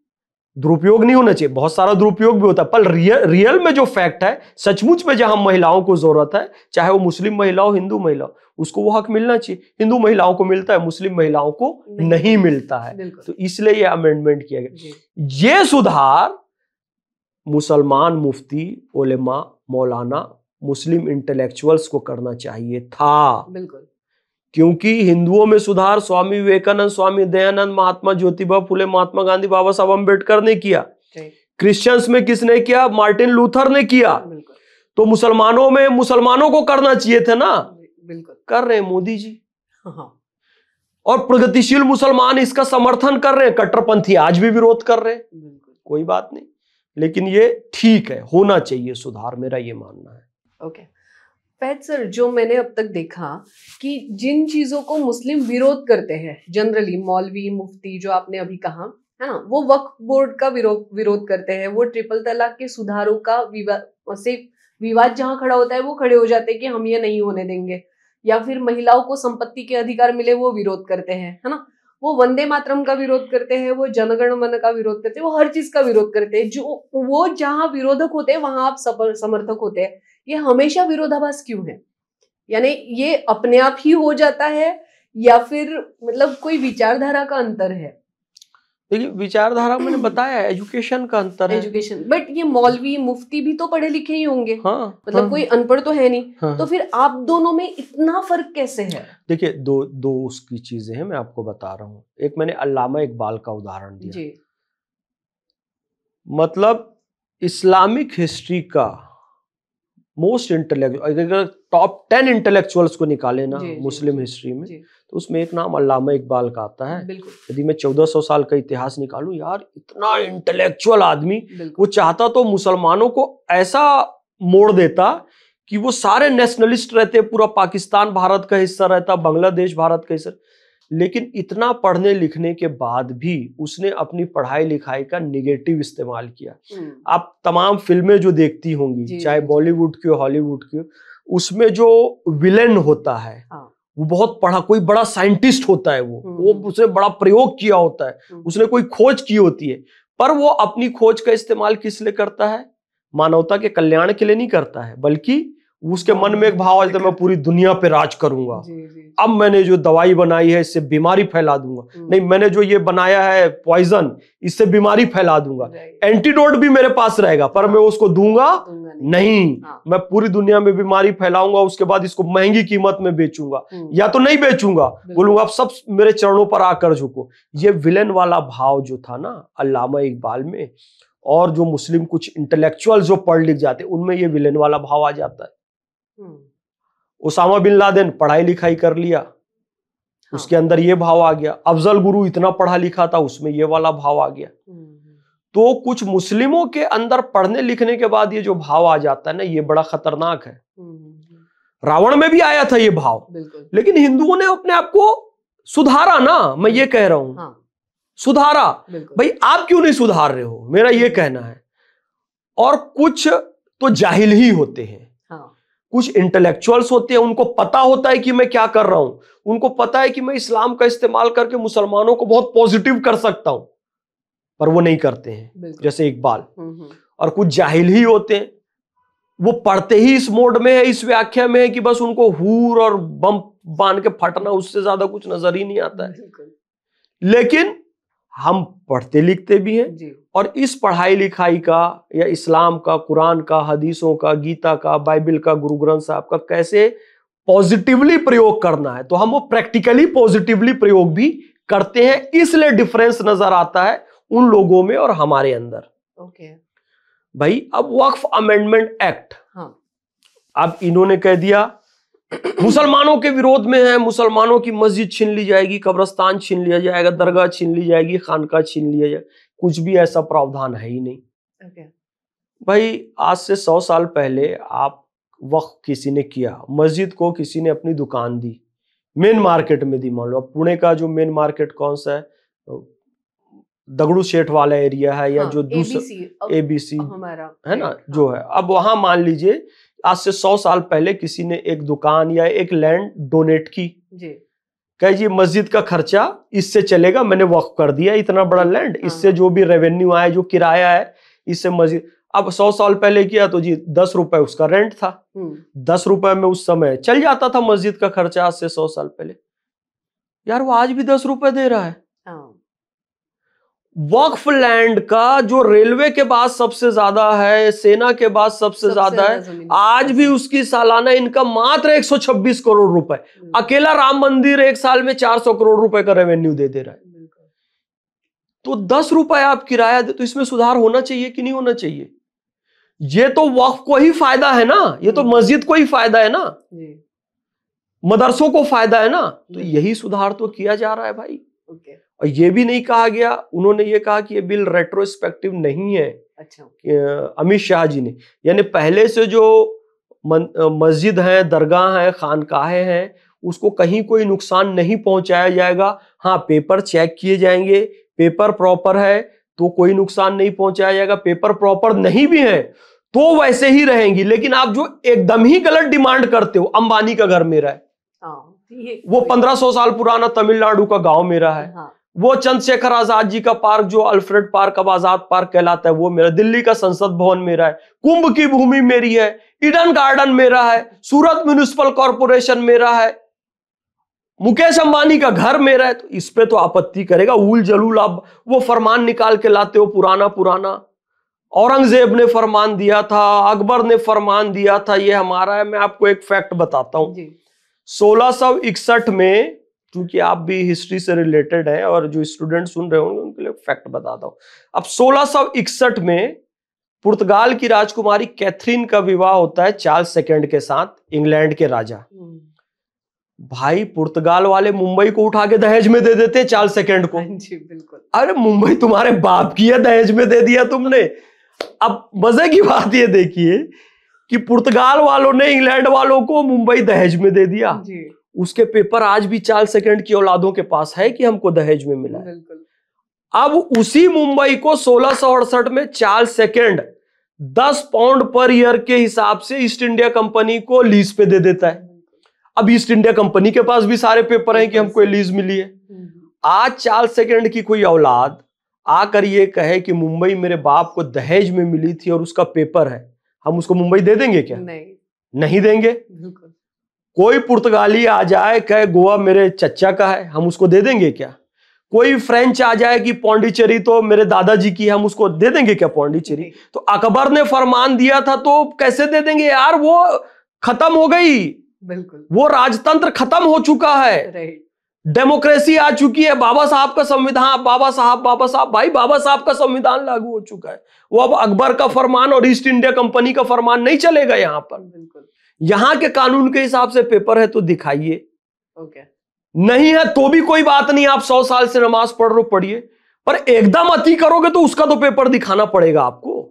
दुरुपयोग नहीं होना चाहिए, बहुत सारा दुरुपयोग भी होता है, पर रियल में जो फैक्ट है, सचमुच में जहां महिलाओं को जरूरत है, चाहे वो मुस्लिम महिला हो हिंदू महिला, उसको वो हक मिलना चाहिए। हिंदू महिलाओं को मिलता है, मुस्लिम महिलाओं को नहीं मिलता है, तो इसलिए ये अमेंडमेंट किया गया। ये सुधार मुसलमान मुफ्ती, उलेमा, मौलाना, मुस्लिम इंटेलेक्चुअल्स को करना चाहिए था। बिल्कुल। क्योंकि हिंदुओं में सुधार स्वामी विवेकानंद, स्वामी दयानंद, महात्मा ज्योतिबा फुले, महात्मा गांधी, बाबा साहब अम्बेडकर ने किया। क्रिश्चियंस में किसने किया? मार्टिन लूथर ने किया। तो मुसलमानों में मुसलमानों को करना चाहिए था ना, बिल्कुल कर रहे हैं मोदी जी। और प्रगतिशील मुसलमान इसका समर्थन कर रहे हैं, कट्टरपंथी आज भी विरोध कर रहे हैं, कोई बात नहीं, लेकिन ये ठीक है, होना चाहिए सुधार, मेरा ये मानना है। ओके फैज सर, जो मैंने अब तक देखा कि जिन चीजों को मुस्लिम विरोध करते हैं जनरली, मौलवी मुफ्ती जो आपने अभी कहा है ना, वो वक्फ बोर्ड का विरोध करते हैं, वो ट्रिपल तलाक के सुधारों का विवाद जहां खड़ा होता है वो खड़े हो जाते हैं कि हम ये नहीं होने देंगे, या फिर महिलाओं को संपत्ति के अधिकार मिले वो विरोध करते हैं, है ना, वो वंदे मातरम का विरोध करते हैं, वो जनगण मन का विरोध करते हैं, वो हर चीज का विरोध करते हैं। जो वो जहां विरोधक होते हैं वहां आप समर्थक होते हैं। ये हमेशा विरोधाभास क्यों है? यानी ये अपने आप ही हो जाता है या फिर मतलब कोई विचारधारा का अंतर है? देखिए, विचारधारा मैंने बताया, एजुकेशन का अंतर है। एजुकेशन, बट ये मौलवी मुफ्ती भी तो पढ़े लिखे ही होंगे। हाँ, मतलब कोई अनपढ़ तो है नहीं। हाँ, तो फिर आप दोनों में इतना फर्क कैसे है? देखिए, दो उसकी चीजें हैं, मैं आपको बता रहा हूँ। एक मैंने अल्लामा इकबाल का उदाहरण दिया जी। मतलब इस्लामिक हिस्ट्री का मोस्ट इंटेलेक्चुअल, अगर टॉप 10 इंटेलेक्चुअल्स को निकाले ना मुस्लिम हिस्ट्री में, तो उसमें एक नाम अल्लामा इकबाल का आता है। यदि मैं 1400 साल का इतिहास निकालूं, यार इतना इंटेलेक्चुअल आदमी, वो चाहता तो मुसलमानों को ऐसा मोड़ देता कि वो सारे नेशनलिस्ट रहते, पूरा पाकिस्तान भारत का हिस्सा रहता, बांग्लादेश भारत का हिस्सा, लेकिन इतना पढ़ने लिखने के बाद भी उसने अपनी पढ़ाई लिखाई का निगेटिव इस्तेमाल किया। आप तमाम फिल्में जो देखती होंगी, चाहे बॉलीवुड की हो, हॉलीवुड की हो, उसमें जो विलेन होता है वो बहुत पढ़ा, कोई बड़ा साइंटिस्ट होता है, वो उसने बड़ा प्रयोग किया होता है, उसने कोई खोज की होती है, पर वो अपनी खोज का इस्तेमाल किस लिए करता है? मानवता के कल्याण के लिए नहीं करता है, बल्कि उसके मन में एक भाव आ जाता है मैं पूरी दुनिया पे राज करूंगा, जी। अब मैंने जो दवाई बनाई है इससे बीमारी फैला दूंगा, नहीं मैंने जो ये बनाया है पॉइजन इससे बीमारी फैला दूंगा, एंटीडोट भी मेरे पास रहेगा पर मैं उसको दूंगा नहीं, मैं पूरी दुनिया में बीमारी फैलाऊंगा, उसके बाद इसको महंगी कीमत में बेचूंगा या तो नहीं बेचूंगा, बोलूंगा अब सब मेरे चरणों पर आकर झुको। ये विलेन वाला भाव जो था ना अल्लामा इकबाल में, और जो मुस्लिम कुछ इंटेलेक्चुअल जो पढ़ लिख जाते उनमें ये विलेन वाला भाव आ जाता है। उसामा बिन लादेन पढ़ाई लिखाई कर लिया, उसके अंदर ये भाव आ गया। अफजल गुरु इतना पढ़ा लिखा था, उसमें ये वाला भाव आ गया। तो कुछ मुस्लिमों के अंदर पढ़ने लिखने के बाद ये जो भाव आ जाता है ना, ये बड़ा खतरनाक है। रावण में भी आया था ये भाव, लेकिन हिंदुओं ने अपने आप को सुधारा ना, मैं ये कह रहा हूं सुधारा। भाई आप क्यों नहीं सुधार रहे हो, मेरा ये कहना है। और कुछ तो जाहिल ही होते हैं, कुछ इंटेलेक्चुअल्स होते हैं, उनको पता होता है कि मैं क्या कर रहा हूं, उनको पता है कि मैं इस्लाम का इस्तेमाल करके मुसलमानों को बहुत पॉजिटिव कर सकता हूं, पर वो नहीं करते हैं, जैसे इकबाल। और कुछ जाहिल ही होते हैं, वो पढ़ते ही इस मोड में है, इस व्याख्या में है कि बस उनको हूर और बम बांध के फटना, उससे ज्यादा कुछ नजर ही नहीं आता है। लेकिन हम पढ़ते लिखते भी हैं, और इस पढ़ाई लिखाई का या इस्लाम का, कुरान का, हदीसों का, गीता का, बाइबल का, गुरु ग्रंथ साहब का कैसे पॉजिटिवली प्रयोग करना है, तो हम वो प्रैक्टिकली पॉजिटिवली प्रयोग भी करते हैं। इसलिए डिफरेंस नजर आता है उन लोगों में और हमारे अंदर। भाई अब वक्फ अमेंडमेंट एक्ट, अब इन्होंने कह दिया मुसलमानों के विरोध में है, मुसलमानों की मस्जिद छीन ली जाएगी, कब्रिस्तान छीन लिया जाएगा, दरगाह छीन ली जाएगी, खानका छीन लिया जाएगा। कुछ भी ऐसा प्रावधान है ही नहीं। भाई आज से 100 साल पहले आप वक्फ किसी ने किया, मस्जिद को किसी ने अपनी दुकान दी, मेन मार्केट में दी। मान लो अब पुणे का जो मेन मार्केट कौन सा है, दगड़ू शेठ वाला एरिया है, या जो दूसरा ABC है ना, जो है। अब वहां मान लीजिए आज से 100 साल पहले किसी ने एक दुकान या एक लैंड डोनेट की, कहे जी मस्जिद का खर्चा इससे चलेगा, मैंने वक्फ कर दिया इतना बड़ा लैंड, इससे जो भी रेवेन्यू आया, जो किराया है, इससे मस्जिद। अब 100 साल पहले किया तो जी 10 रुपए उसका रेंट था, 10 रुपए में उस समय चल जाता था मस्जिद का खर्चा। आज से 100 साल पहले यार वो आज भी 10 रुपए दे रहा है। वक्फ लैंड का जो रेलवे के बाद सबसे ज्यादा है, सेना के बाद सबसे ज्यादा है, आज भी उसकी सालाना इनकम मात्र 126 करोड़ रुपए। अकेला राम मंदिर एक साल में 400 करोड़ रुपए का रेवेन्यू दे रहा है। तो 10 रुपए आप किराया दे, तो इसमें सुधार होना चाहिए कि नहीं होना चाहिए? ये तो वक्फ को ही फायदा है ना, ये तो मस्जिद को ही फायदा है ना, मदरसों को फायदा है ना। तो यही सुधार तो किया जा रहा है भाई। और ये भी नहीं कहा गया, उन्होंने ये कहा कि ये बिल रेट्रोस्पेक्टिव नहीं है। अमित शाह जी ने, यानी पहले से जो मस्जिद है, दरगाह है, खानकाहें हैं, उसको कहीं कोई नुकसान नहीं पहुंचाया जाएगा। हाँ, पेपर चेक किए जाएंगे, पेपर प्रॉपर है तो कोई नुकसान नहीं पहुंचाया जाएगा, पेपर प्रॉपर नहीं भी है तो वैसे ही रहेंगी। लेकिन आप जो एकदम ही गलत डिमांड करते हो, अंबानी का घर मेरा है, वो 1500 साल पुराना तमिलनाडु का गांव मेरा है, वो चंद्रशेखर आजाद जी का पार्क जो अल्फ्रेड पार्क, अब आजाद पार्क कहलाता है, वो मेरा, दिल्ली का संसद भवन मेरा है, कुंभ की भूमि मेरी है, ईडन गार्डन मेरा है, सूरत म्युनिसिपल कॉर्पोरेशन मेरा है, मुकेश अंबानी का घर मेरा है। तो इस पे तो आपत्ति करेगा, उल जलूल आप वो फरमान निकाल के लाते हो पुराना। औरंगजेब ने फरमान दिया था, अकबर ने फरमान दिया था, ये हमारा है। मैं आपको एक फैक्ट बताता हूं, 1661 में, क्योंकि आप भी हिस्ट्री से रिलेटेड है और जो स्टूडेंट सुन रहे होंगे उनके लिए फैक्ट बताता हूं। अब 1661 में पुर्तगाल की राजकुमारी कैथरीन का विवाह होता है चार्ल्स सेकंड के साथ, इंग्लैंड के राजा। भाई पुर्तगाल वाले मुंबई को उठा के दहेज में दे देते हैं चार्ल्स सेकंड को। जी बिल्कुल। अरे मुंबई तुम्हारे बाप की है, दहेज में दे दिया तुमने। अब मजे की बात ये देखिए कि पुर्तगाल वालों ने इंग्लैंड वालों को मुंबई दहेज में दे दिया जी। उसके पेपर आज भी चार्ल्स सेकंड की औलादों के पास है कि हमको दहेज में मिला है। अब उसी मुंबई को 1668 में Charles second 10 pound per year के हिसाब से ईस्ट इंडिया कंपनी को लीज पे दे देता है। अब ईस्ट इंडिया कंपनी के पास भी सारे पेपर हैं कि हमको लीज मिली है। आज चार्ल्स सेकंड की कोई औलाद आकर ये कहे कि मुंबई मेरे बाप को दहेज में मिली थी और उसका पेपर है, हम उसको मुंबई दे देंगे क्या? नहीं देंगे। बिल्कुल। कोई पुर्तगाली आ जाए कहे गोवा मेरे चचा का है, हम उसको दे देंगे क्या? कोई फ्रेंच आ जाए कि पौंडीचेरी तो मेरे दादाजी की है, हम उसको दे देंगे क्या पौंडीचेरी? तो अकबर ने फरमान दिया था तो कैसे दे देंगे यार? वो खत्म हो गई, बिल्कुल, वो राजतंत्र खत्म हो चुका है, राइट, डेमोक्रेसी आ चुकी है। बाबा साहब का संविधान, बाबा साहब भाई, बाबा साहब का संविधान लागू हो चुका है। वो अब अकबर का फरमान और ईस्ट इंडिया कंपनी का फरमान नहीं चलेगा यहां पर। बिल्कुल, यहां के कानून के हिसाब से पेपर है तो दिखाइए, ओके, नहीं है तो भी कोई बात नहीं, आप 100 साल से नमाज पढ़ रहे हो पढ़िए, पर एकदम अति करोगे तो उसका तो पेपर दिखाना पड़ेगा आपको।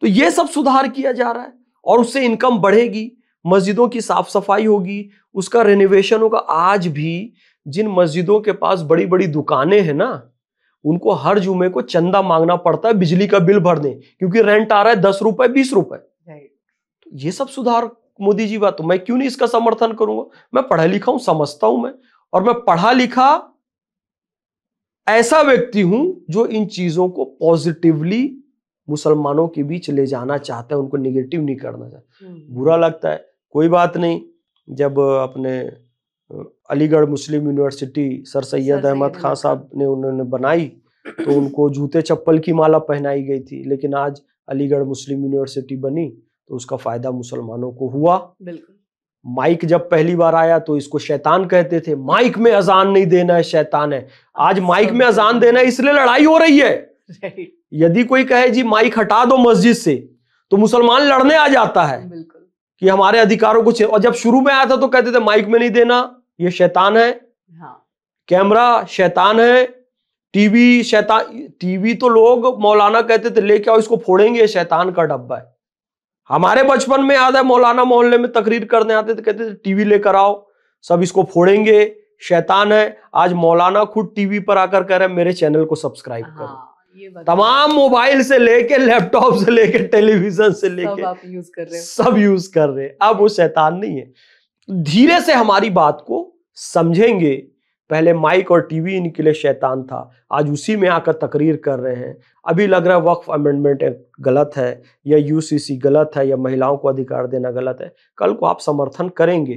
तो ये सब सुधार किया जा रहा है और उससे इनकम बढ़ेगी, मस्जिदों की साफ सफाई होगी, उसका रेनोवेशन होगा। आज भी जिन मस्जिदों के पास बड़ी बड़ी दुकानें हैं ना, उनको हर जुमे को चंदा मांगना पड़ता है बिजली का बिल भरने, क्योंकि रेंट आ रहा है 10 रुपए 20 रुपए। तो ये सब सुधार मोदी जी बात, तो मैं क्यों नहीं इसका समर्थन करूंगा? मैं पढ़ा लिखा हूं, समझता हूं मैं, और मैं पढ़ा लिखा ऐसा व्यक्ति हूं जो इन चीजों को पॉजिटिवली मुसलमानों के बीच ले जाना चाहता है, उनको निगेटिव नहीं करना चाहता। बुरा लगता है, कोई बात नहीं। जब अपने अलीगढ़ मुस्लिम यूनिवर्सिटी सर सैयद अहमद खान साहब ने उन्होंने बनाई तो उनको जूते चप्पल की माला पहनाई गई थी, लेकिन आज अलीगढ़ मुस्लिम यूनिवर्सिटी बनी तो उसका फायदा मुसलमानों को हुआ। बिल्कुल। माइक जब पहली बार आया तो इसको शैतान कहते थे, माइक में अजान नहीं देना है, शैतान है। आज माइक में अजान देना है, इसलिए लड़ाई हो रही है। यदि कोई कहे जी माइक हटा दो मस्जिद से, तो मुसलमान लड़ने आ जाता है कि हमारे अधिकारों को। और जब शुरू में आया था तो कहते थे माइक में नहीं देना, ये शैतान है। हाँ। कैमरा शैतान है, टीवी शैतान। टीवी तो लोग मौलाना कहते थे लेके आओ इसको फोड़ेंगे, शैतान का डब्बा है। हमारे बचपन में याद है मौलाना मोहल्ले में तकरीर करने आते थे, कहते थे टीवी लेकर आओ, सब इसको फोड़ेंगे, शैतान है। आज मौलाना खुद टीवी पर आकर कह रहे हैं मेरे चैनल को सब्सक्राइब करो। तमाम मोबाइल से लेके लैपटॉप से लेके टेलीविजन से लेके सब यूज कर रहे हैं, सब यूज कर रहे हैं। अब वो शैतान नहीं है। धीरे से हमारी बात को समझेंगे। पहले माइक और टीवी इनके लिए शैतान था, आज उसी में आकर तकरीर कर रहे हैं। अभी लग रहा है वक्फ अमेंडमेंट गलत है, या यूसीसी गलत है, या महिलाओं को अधिकार देना गलत है। कल को आप समर्थन करेंगे।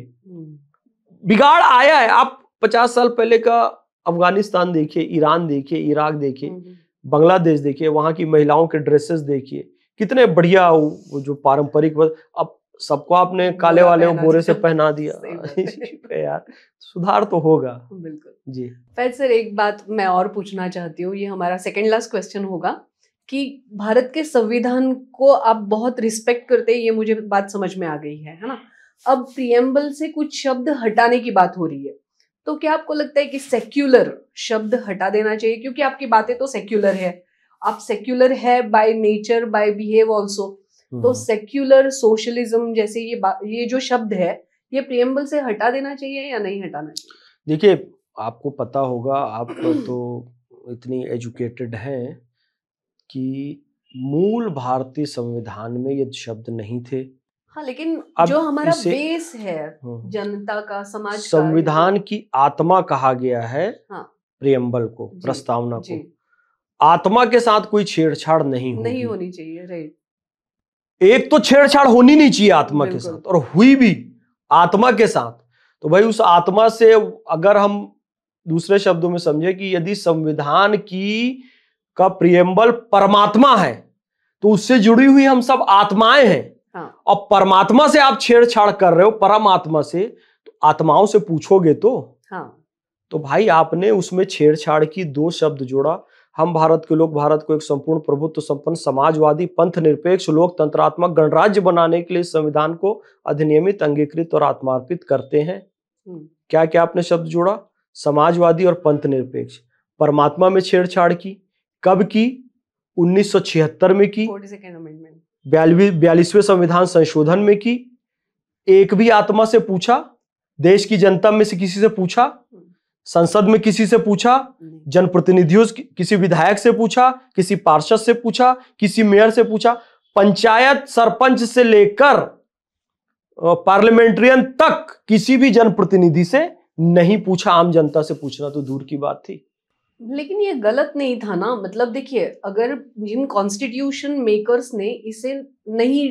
बिगाड़ आया है। आप 50 साल पहले का अफगानिस्तान देखिए, ईरान देखिए, इराक देखिए, बांग्लादेश देखिए, वहां की महिलाओं के ड्रेसेस देखिए, कितने बढ़िया वो जो पारंपरिक। अब सबको आपने काले वाले बोरे से पहना दिया। यार सुधार तो होगा। बिल्कुल जी। फैज सर, एक बात मैं और पूछना चाहती हूँ, ये हमारा सेकंड लास्ट क्वेश्चन होगा कि भारत के संविधान को आप बहुत रिस्पेक्ट करते हैं, ये मुझे बात समझ में आ गई है ना। अब प्रीएम्बल से कुछ शब्द हटाने की बात हो रही है, तो क्या आपको लगता है कि सेक्युलर शब्द हटा देना चाहिए? क्योंकि आपकी बातें तो सेक्युलर है, आप सेक्युलर है by nature, by behave also. तो सेक्युलर, सोशलिज्म जैसे ये जो शब्द है, ये प्रीएम्बल से हटा देना चाहिए या नहीं हटाना चाहिए? देखिए, आपको पता होगा, आप तो इतनी एजुकेटेड हैं कि मूल भारतीय संविधान में ये शब्द नहीं थे। हाँ, लेकिन जो हमारा बेस है जनता का, समाज का, संविधान की आत्मा कहा गया है। हाँ, प्रीएम्बल को, प्रस्तावना को। आत्मा के साथ कोई छेड़छाड़ नहीं होनी चाहिए। राइट। एक तो छेड़छाड़ होनी नहीं चाहिए आत्मा के साथ, और हुई भी आत्मा के साथ, तो भाई उस आत्मा से अगर हम दूसरे शब्दों में समझे कि यदि संविधान का प्रीएम्बल परमात्मा है, तो उससे जुड़ी हुई हम सब आत्माएं हैं। हाँ। और परमात्मा से आप छेड़छाड़ कर रहे हो, परमात्मा से, तो आत्माओं से पूछोगे तो। हाँ। तो भाई आपने उसमें छेड़छाड़ की, 2 शब्द जोड़ा। हम भारत के लोग भारत को एक संपूर्ण प्रभुत्व संपन्न समाजवादी पंथ निरपेक्ष लोकतंत्रात्मक गणराज्य बनाने के लिए संविधान को अधिनियमित, अंगीकृत और आत्मार्पित करते हैं। क्या क्या आपने शब्द जोड़ा? समाजवादी और पंथ निरपेक्ष। परमात्मा में छेड़छाड़ की, कब की? 1976 में की, 42वें संविधान संशोधन में की। एक भी आत्मा से पूछा? देश की जनता में से किसी से पूछा? संसद में किसी से पूछा? जनप्रतिनिधियों, किसी विधायक से पूछा? किसी पार्षद से पूछा? किसी मेयर से पूछा? पंचायत सरपंच से लेकर पार्लियामेंट्रियन तक किसी भी जनप्रतिनिधि से नहीं पूछा। आम जनता से पूछना तो दूर की बात थी। लेकिन ये गलत नहीं था ना। मतलब देखिए, अगर जिन कॉन्स्टिट्यूशन मेकर्स ने इसे नहीं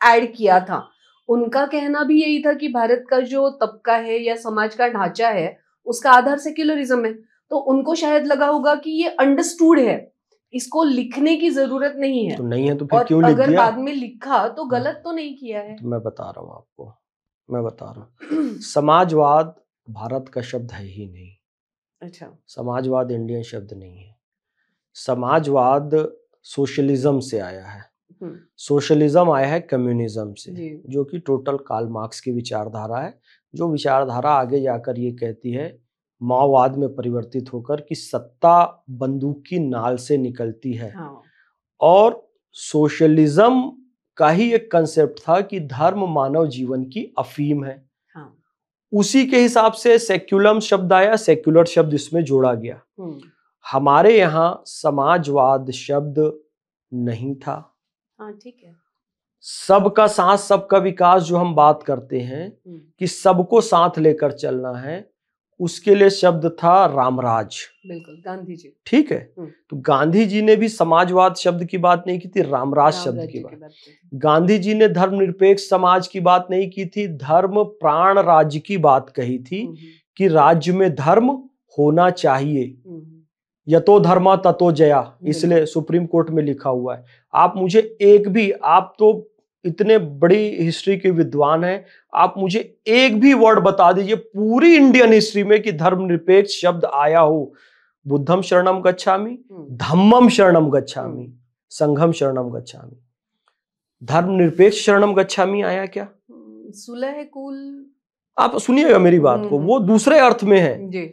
ऐड किया था, उनका कहना भी यही था कि भारत का जो तबका है या समाज का ढांचा है उसका आधार सेक्युलरिज्म है। तो उनको शायद लगा होगा कि ये अंडरस्टूड है, इसको लिखने की जरूरत नहीं है। तो नहीं है तो फिर और क्यों लिख अगर दिया? बाद में लिखा तो गलत तो नहीं किया है। तो मैं बता रहा हूँ आपको, मैं बता रहा हूँ। समाजवाद भारत का शब्द है ही नहीं। अच्छा। समाजवाद इंडियन शब्द नहीं है। समाजवाद सोशलिज्म से आया है। सोशलिज्म आया है कम्युनिज्म से, जो कि टोटल कार्ल मार्क्स की विचारधारा है, जो विचारधारा आगे जाकर ये कहती है माओवाद में परिवर्तित होकर कि सत्ता बंदूक की नाल से निकलती है। हाँ। और सोशलिज्म का ही एक कंसेप्ट था कि धर्म मानव जीवन की अफीम है। हाँ। उसी के हिसाब से सेक्युलम शब्द आया, सेक्युलर शब्द इसमें जोड़ा गया। हमारे यहाँ समाजवाद शब्द नहीं था। हाँ, ठीक है। सबका साथ सबका विकास जो हम बात करते हैं कि सबको साथ लेकर चलना है, उसके लिए शब्द था रामराज। बिल्कुल, गांधी जी। ठीक है। तो गांधी जी ने भी समाजवाद शब्द की बात नहीं की थी, रामराज शब्द की बात। गांधी जी ने धर्मनिरपेक्ष समाज की बात नहीं की थी, धर्म प्राण राज्य की बात कही थी कि राज्य में धर्म होना चाहिए। यतो धर्मा ततो जया, इसलिए सुप्रीम कोर्ट में लिखा हुआ है। आप मुझे एक भी, आप तो इतने बड़ी हिस्ट्री के विद्वान हैं, आप मुझे एक भी वर्ड बता दीजिए पूरी इंडियन हिस्ट्री में कि धर्मनिरपेक्ष शब्द आया हो। बुद्धम शरणम गच्छामि, धम्मम शरणम गच्छामि, संघम शरणम गच्छामि। धर्मनिरपेक्ष शरणम गच्छामि आया क्या? सुलह कुल, आप सुनिएगा मेरी बात को, वो दूसरे अर्थ में है जी।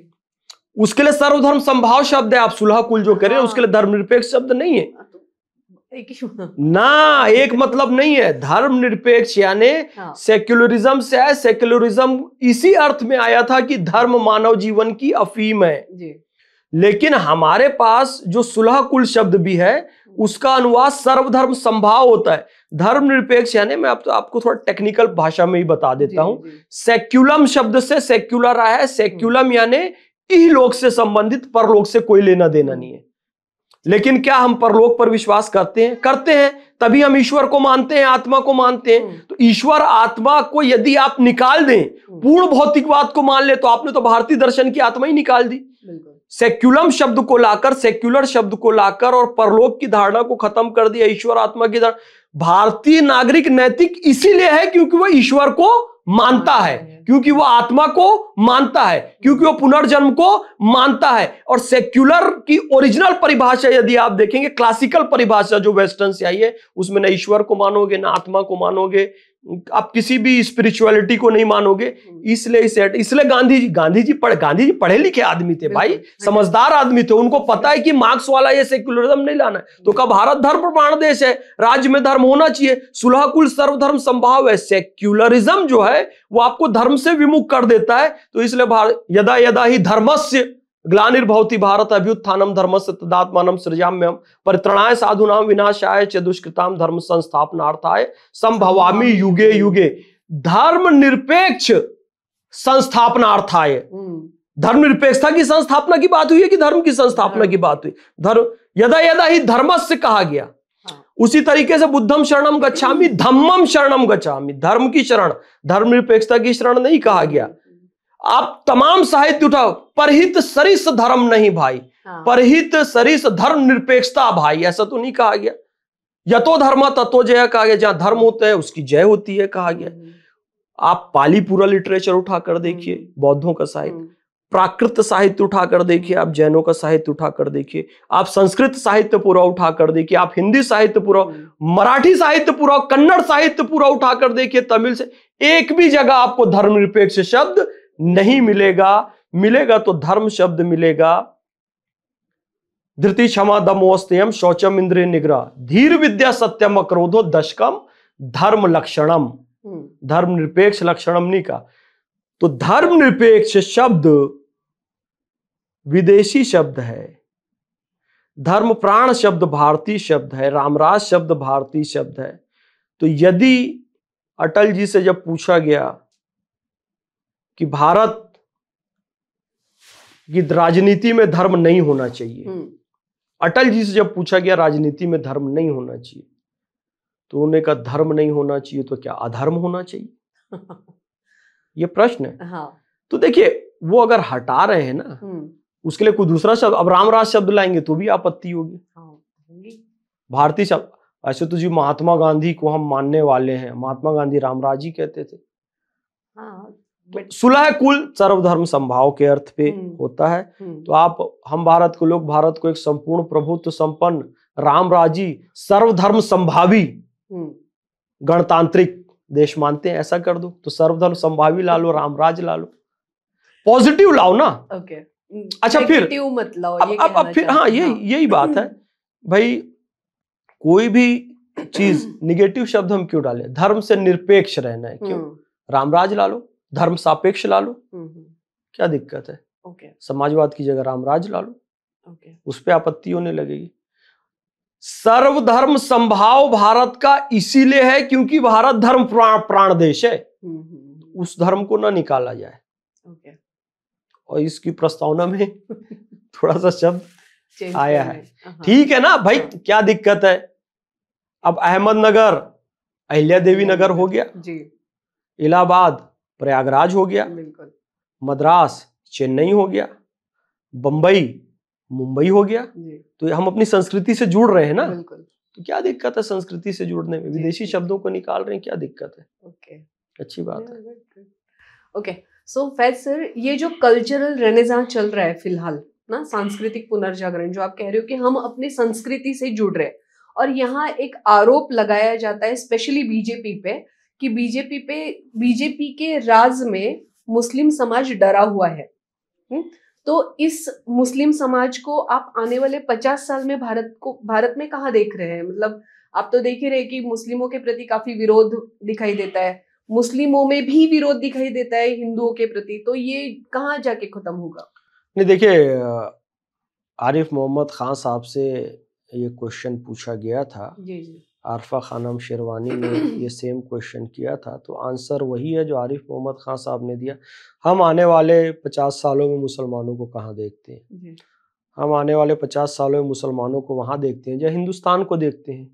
उसके लिए सर्वधर्म संभाव शब्द है। आप सुलह कुल जो कह रहे हैं उसके लिए धर्मनिरपेक्ष शब्द नहीं है ना, एक मतलब नहीं है। धर्मनिरपेक्ष यानी सेक्युलरिज्म से है। सेक्युलरिज्म इसी अर्थ में आया था कि धर्म मानव जीवन की अफीम है जी। लेकिन हमारे पास जो सुलह कुल शब्द भी है उसका अनुवाद सर्वधर्म संभाव होता है। धर्मनिरपेक्ष यानी, मैं आपको थोड़ा टेक्निकल भाषा में ही बता देता हूं, सेक्युलम शब्द से सेक्युलर आया है। सेक्युलम यानी इहलोक से संबंधित, परलोक से कोई लेना देना नहीं है। लेकिन क्या हम परलोक पर विश्वास करते हैं? करते हैं, तभी हम ईश्वर को मानते हैं, आत्मा को मानते हैं। तो ईश्वर आत्मा को यदि आप निकाल दें, पूर्ण भौतिकवाद को मान ले, तो आपने तो भारतीय दर्शन की आत्मा ही निकाल दी। सेक्युलम शब्द को लाकर, सेक्युलर शब्द को लाकर और परलोक की धारणा को खत्म कर दिया, ईश्वर आत्मा की धारणा। भारतीय नागरिक नैतिक इसीलिए है क्योंकि वह ईश्वर को मानता है, क्योंकि वो आत्मा को मानता है, क्योंकि वो पुनर्जन्म को मानता है। और सेक्युलर की ओरिजिनल परिभाषा यदि आप देखेंगे, क्लासिकल परिभाषा जो वेस्टर्न से आई है, उसमें ना ईश्वर को मानोगे ना आत्मा को मानोगे, आप किसी भी स्पिरिचुअलिटी को नहीं मानोगे। इसलिए गांधी जी पढ़े लिखे आदमी थे भाई, समझदार आदमी थे। उनको पता है कि मार्क्स वाला ये सेक्युलरिज्म नहीं लाना है। तो कब भारत धर्म प्रमाण देश है, राज्य में धर्म होना चाहिए, सुलह कुल सर्वधर्म संभाव है। सेक्युलरिज्म जो है वो आपको धर्म से विमुख कर देता है। तो इसलिए यदा यदा ही धर्मस्य ग्लानिर्भवति भारत अभ्युत्थानम धर्मस्य तदात्मानं सृजाम्यहम् परित्राणाय साधूनां विनाशाय च दुष्कृतां धर्म संस्थापनार्थाय संभवामि युगे युगे। धर्म निरपेक्ष संस्थापनार्थाय, धर्मनिरपेक्षता की संस्थापना की बात हुई है कि धर्म की संस्थापना की बात हुई? धर्म यदा यदा ही धर्मस्य कहा गया। उसी तरीके से बुद्धम शरणम गच्छामि, धम्मम शरणम गच्छामि, धर्म की शरण, धर्मनिरपेक्षता की शरण नहीं कहा गया। आप तमाम साहित्य उठाओ, परहित सरिस धर्म नहीं भाई, परहित सरिस धर्म निरपेक्षता भाई, ऐसा तो नहीं कहा गया। यतो धर्म ततो जय कहा गया, जहां धर्म होता है उसकी जय होती है कहा गया। आप पाली पूरा लिटरेचर उठाकर देखिए, बौद्धों का साहित्य, प्राकृत साहित्य उठाकर देखिए, आप जैनों का साहित्य उठाकर देखिए, आप संस्कृत साहित्य पूरा उठाकर देखिए, आप हिंदी साहित्य पूरा, मराठी साहित्य पूरा, कन्नड़ साहित्य पूरा उठाकर देखिए, तमिल से, एक भी जगह आपको धर्मनिरपेक्ष शब्द नहीं मिलेगा। मिलेगा तो धर्म शब्द मिलेगा। धृति क्षमा दमोस्तेयम शौचम इंद्रिय निग्रह धीर विद्या सत्यम अक्रोधो दशकम धर्म लक्षणम। धर्मनिरपेक्ष लक्षणम नहीं का। तो धर्मनिरपेक्ष शब्द विदेशी शब्द है, धर्म प्राण शब्द भारतीय शब्द है, रामराज शब्द भारतीय शब्द है। तो यदि अटल जी से जब पूछा गया कि भारत की राजनीति में धर्म नहीं होना चाहिए, अटल जी से जब पूछा गया राजनीति में धर्म नहीं होना चाहिए, तो उन्होंने कहा धर्म नहीं होना चाहिए तो क्या अधर्म होना चाहिए? ये प्रश्न है। हाँ। तो देखिए वो अगर हटा रहे हैं ना, उसके लिए कोई दूसरा शब्द, अब रामराज शब्द लाएंगे तो भी आपत्ति होगी। भारतीय शब्द, ऐसे तो जी महात्मा गांधी को हम मानने वाले हैं, महात्मा गांधी रामराज ही कहते थे। तो सुलह कुल सर्वधर्म संभाव के अर्थ पे होता है। तो हम भारत को लोग भारत को एक संपूर्ण प्रभुत्व संपन्न रामराजी सर्वधर्म संभावी गणतांत्रिक देश मानते हैं, ऐसा कर दो तो सर्वधर्म संभावी ला लो, रामराज ला लो, पॉजिटिव लाओ ना। ओके। अच्छा फिर मत लाओ, अब फिर हाँ यही बात है भाई, कोई भी चीज निगेटिव शब्द हम क्यों डालें? धर्म से निरपेक्ष रहना है, क्यों? रामराज ला लो, धर्म सापेक्ष ला लो, क्या दिक्कत है? समाजवाद की जगह रामराज ला लो, उस पर आपत्ति होने लगेगी। सर्वधर्म संभाव भारत का इसीलिए है क्योंकि भारत धर्म प्राण देश है, उस धर्म को ना निकाला जाए। और इसकी प्रस्तावना में थोड़ा सा शब्द आया है, ठीक है ना भाई, क्या दिक्कत है? अब अहमदनगर अहिल्या देवी नगर हो गया जी, इलाहाबाद प्रयागराज हो गया, मद्रास चेन्नई हो गया, बंबई मुंबई हो गया। तो हम अपनी संस्कृति से जुड़ रहे हैं ना, तो क्या दिक्कत है संस्कृति से जुड़ने में? विदेशी शब्दों को निकाल रहे हैं, क्या दिक्कत है? अच्छी बात है। ओके, सो फैज सर, ये जो कल्चरल रेनेसांस चल रहा है फिलहाल ना, सांस्कृतिक पुनर्जागरण, जो आप कह रहे हो कि हम अपनी संस्कृति से जुड़ रहे हैं, और यहाँ एक आरोप लगाया जाता है स्पेशली बीजेपी पे कि बीजेपी के राज में मुस्लिम समाज डरा हुआ है। तो इस मुस्लिम समाज को आप आने वाले 50 साल में भारत में कहाँ देख रहे हैं? मतलब आप तो देख ही रहे कि मुस्लिमों के प्रति काफी विरोध दिखाई देता है, मुस्लिमों में भी विरोध दिखाई देता है हिंदुओं के प्रति, तो ये कहाँ जाके खत्म होगा? नहीं देखिए, आरिफ मोहम्मद खान साहब से ये क्वेश्चन पूछा गया था, जी। आरफा खानम शेरवानी ने ये सेम क्वेश्चन किया था, तो आंसर वही है जो आरिफ मोहम्मद खान साहब ने दिया। हम आने वाले 50 सालों में मुसलमानों को कहाँ देखते हैं? हम आने वाले 50 सालों में मुसलमानों को वहाँ देखते हैं जहाँ हिंदुस्तान को देखते हैं।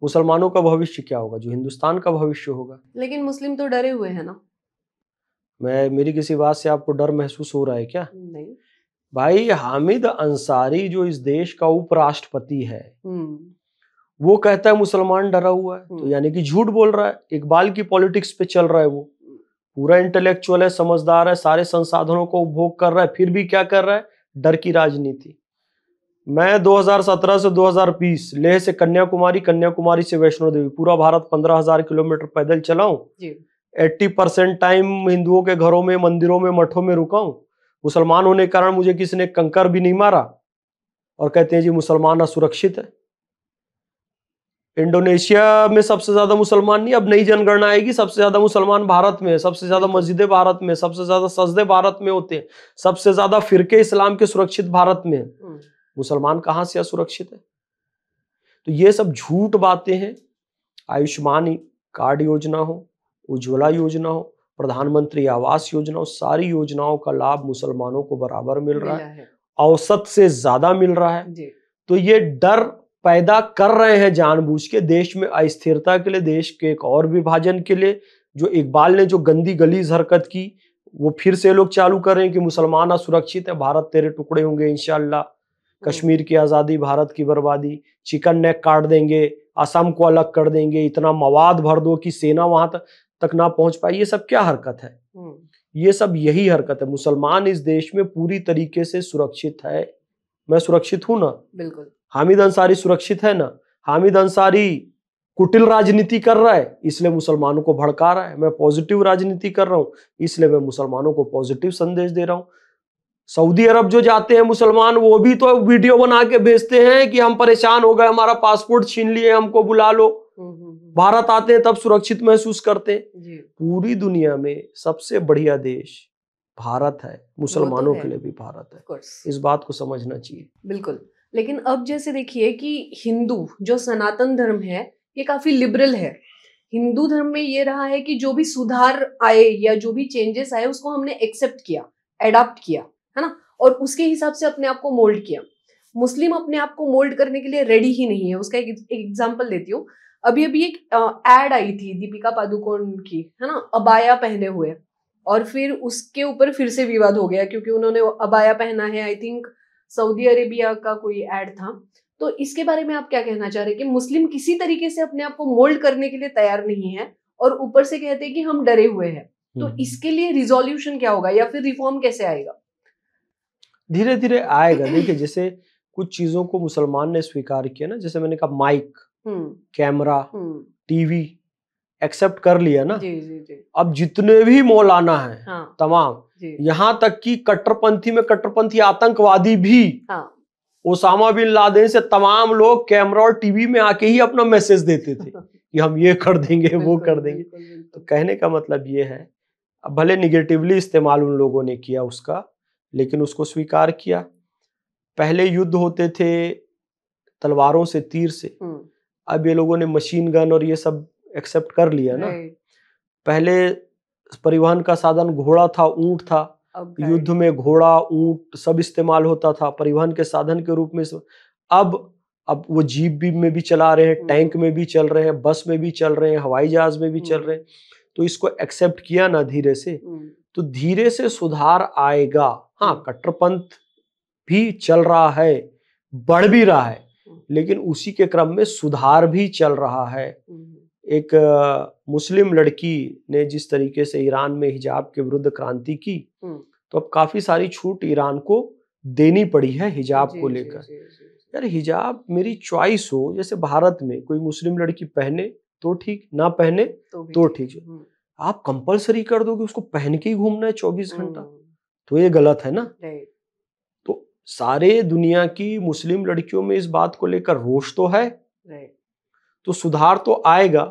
मुसलमानों का भविष्य क्या होगा? जो हिंदुस्तान का भविष्य होगा। लेकिन मुस्लिम तो डरे हुए हैं ना। मेरी किसी बात से आपको डर महसूस हो रहा है क्या? नहीं भाई, हामिद अंसारी जो इस देश का उपराष्ट्रपति है, वो कहता है मुसलमान डरा हुआ है, तो यानी कि झूठ बोल रहा है। इकबाल की पॉलिटिक्स पे चल रहा है, वो पूरा इंटेलेक्चुअल है, समझदार है, सारे संसाधनों को उपभोग कर रहा है, फिर भी क्या कर रहा है? डर की राजनीति। मैं 2017 से 2020 लेह से कन्याकुमारी, कन्याकुमारी से वैष्णो देवी, पूरा भारत 15,000 किलोमीटर पैदल चलाऊं, 80% टाइम हिंदुओं के घरों में, मंदिरों में, मठों में रुका हूं। मुसलमान होने के कारण मुझे किसी ने कंकर भी नहीं मारा, और कहते हैं जी मुसलमान असुरक्षित है। इंडोनेशिया में सबसे ज्यादा मुसलमान नहीं, अब नई जनगणना आएगी, सबसे ज्यादा मुसलमान भारत में है, सबसे ज्यादा मस्जिदें भारत में, सबसे ज्यादा सजदे भारत में होते हैं, सबसे ज्यादा फिरके इस्लाम के सुरक्षित भारत में है। मुसलमान कहां से असुरक्षित है? तो ये सब झूठ बातें हैं। आयुष्मान कार्ड योजना हो, उज्ज्वला योजना हो, प्रधानमंत्री आवास योजना हो, सारी योजनाओं का लाभ मुसलमानों को बराबर मिल रहा है, औसत से ज्यादा मिल रहा है। तो ये डर पैदा कर रहे हैं जानबूझ के, देश में अस्थिरता के लिए, देश के एक और विभाजन के लिए। जो इकबाल ने जो गंदी गलीज हरकत की, वो फिर से लोग चालू कर रहे हैं कि मुसलमान असुरक्षित है, भारत तेरे टुकड़े होंगे इंशाअल्लाह, कश्मीर की आजादी, भारत की बर्बादी, चिकन नेक काट देंगे, असम को अलग कर देंगे, इतना मवाद भर दो कि सेना वहां तक ना पहुंच पाए। ये सब क्या हरकत है? ये सब यही हरकत है। मुसलमान इस देश में पूरी तरीके से सुरक्षित है। मैं सुरक्षित हूं ना? बिल्कुल। हामिद अंसारी सुरक्षित है ना? हामिद अंसारी कुटिल राजनीति कर रहा है, इसलिए मुसलमानों को भड़का रहा है। मैं पॉजिटिव राजनीति कर रहा हूं, इसलिए मैं मुसलमानों को पॉजिटिव संदेश दे रहा हूं। सऊदी अरब जो जाते हैं मुसलमान, वो भी तो वीडियो बना के भेजते हैं कि हम परेशान हो गए, हमारा पासपोर्ट छीन लिए, हमको बुला लो। भारत आते हैं तब सुरक्षित महसूस करते हैं। पूरी दुनिया में सबसे बढ़िया देश भारत है, मुसलमानों के लिए भी भारत है। इस बात को समझना चाहिए। बिल्कुल। लेकिन अब जैसे देखिए कि हिंदू जो सनातन धर्म है, ये काफी लिबरल है। हिंदू धर्म में ये रहा है कि जो भी सुधार आए या जो भी चेंजेस आए, उसको हमने एक्सेप्ट किया, एडॉप्ट किया, है ना, और उसके हिसाब से अपने आप को मोल्ड किया। मुस्लिम अपने आप को मोल्ड करने के लिए रेडी ही नहीं है। उसका एक एग्जांपल देती हूँ। अभी अभी एक एड आई थी दीपिका पादुकोण की, है ना, अबाया पहने हुए, और फिर उसके ऊपर फिर से विवाद हो गया क्योंकि उन्होंने अबाया पहना है, आई थिंक सऊदी अरेबिया का कोई एड था। तो इसके बारे में आप क्या कहना चाह रहे हैं कि मुस्लिम किसी तरीके से अपने आप को मोल्ड करने के लिए तैयार नहीं है और ऊपर से कहते हैं कि हम डरे हुए हैं, तो इसके लिए रिजोल्यूशन क्या होगा या फिर रिफॉर्म कैसे आएगा? धीरे धीरे आएगा। देखिए, जैसे कुछ चीजों को मुसलमान ने स्वीकार किया ना, जैसे मैंने कहा माइक, कैमरा, टीवी एक्सेप्ट कर लिया ना। जी जी जी। अब जितने भी मौलाना हैं, हाँ, तमाम, जी, यहाँ तक कि कट्टरपंथी में कट्टरपंथी आतंकवादी भी, हाँ, ओसामा बिन लादेन से तमाम लोग कैमरा और टीवी में आके ही अपना मैसेज देते थे कि हम ये कर देंगे, वो कर देंगे। तो कहने का मतलब ये है, अब भले निगेटिवली इस्तेमाल उन लोगों ने किया उसका, लेकिन उसको स्वीकार किया। पहले युद्ध होते थे तलवारों से, तीर से, अब ये लोगों ने मशीन गन और ये सब एक्सेप्ट कर लिया ना। पहले परिवहन का साधन घोड़ा था, ऊंट था, युद्ध में घोड़ा ऊंट सब इस्तेमाल होता था परिवहन के साधन के रूप में। अब वो जीप भी में भी चला रहे हैं, टैंक में भी चल रहे हैं, बस में भी चल रहे हैं, हवाई जहाज में भी चल रहे हैं। तो इसको एक्सेप्ट किया ना धीरे से, तो धीरे से सुधार आएगा। हाँ, कट्टरपंथ भी चल रहा है, बढ़ भी रहा है, लेकिन उसी के क्रम में सुधार भी चल रहा है। एक मुस्लिम लड़की ने जिस तरीके से ईरान में हिजाब के विरुद्ध क्रांति की, तो अब काफी सारी छूट ईरान को देनी पड़ी है हिजाब को लेकर। यार, हिजाब मेरी चॉइस हो, जैसे भारत में कोई मुस्लिम लड़की पहने तो ठीक, ना पहने तो ठीक। आप कंपलसरी कर दोगे उसको पहन के ही घूमना है 24 घंटा, तो ये गलत है ना। तो सारे दुनिया की मुस्लिम लड़कियों में इस बात को लेकर रोष तो है, तो सुधार तो आएगा,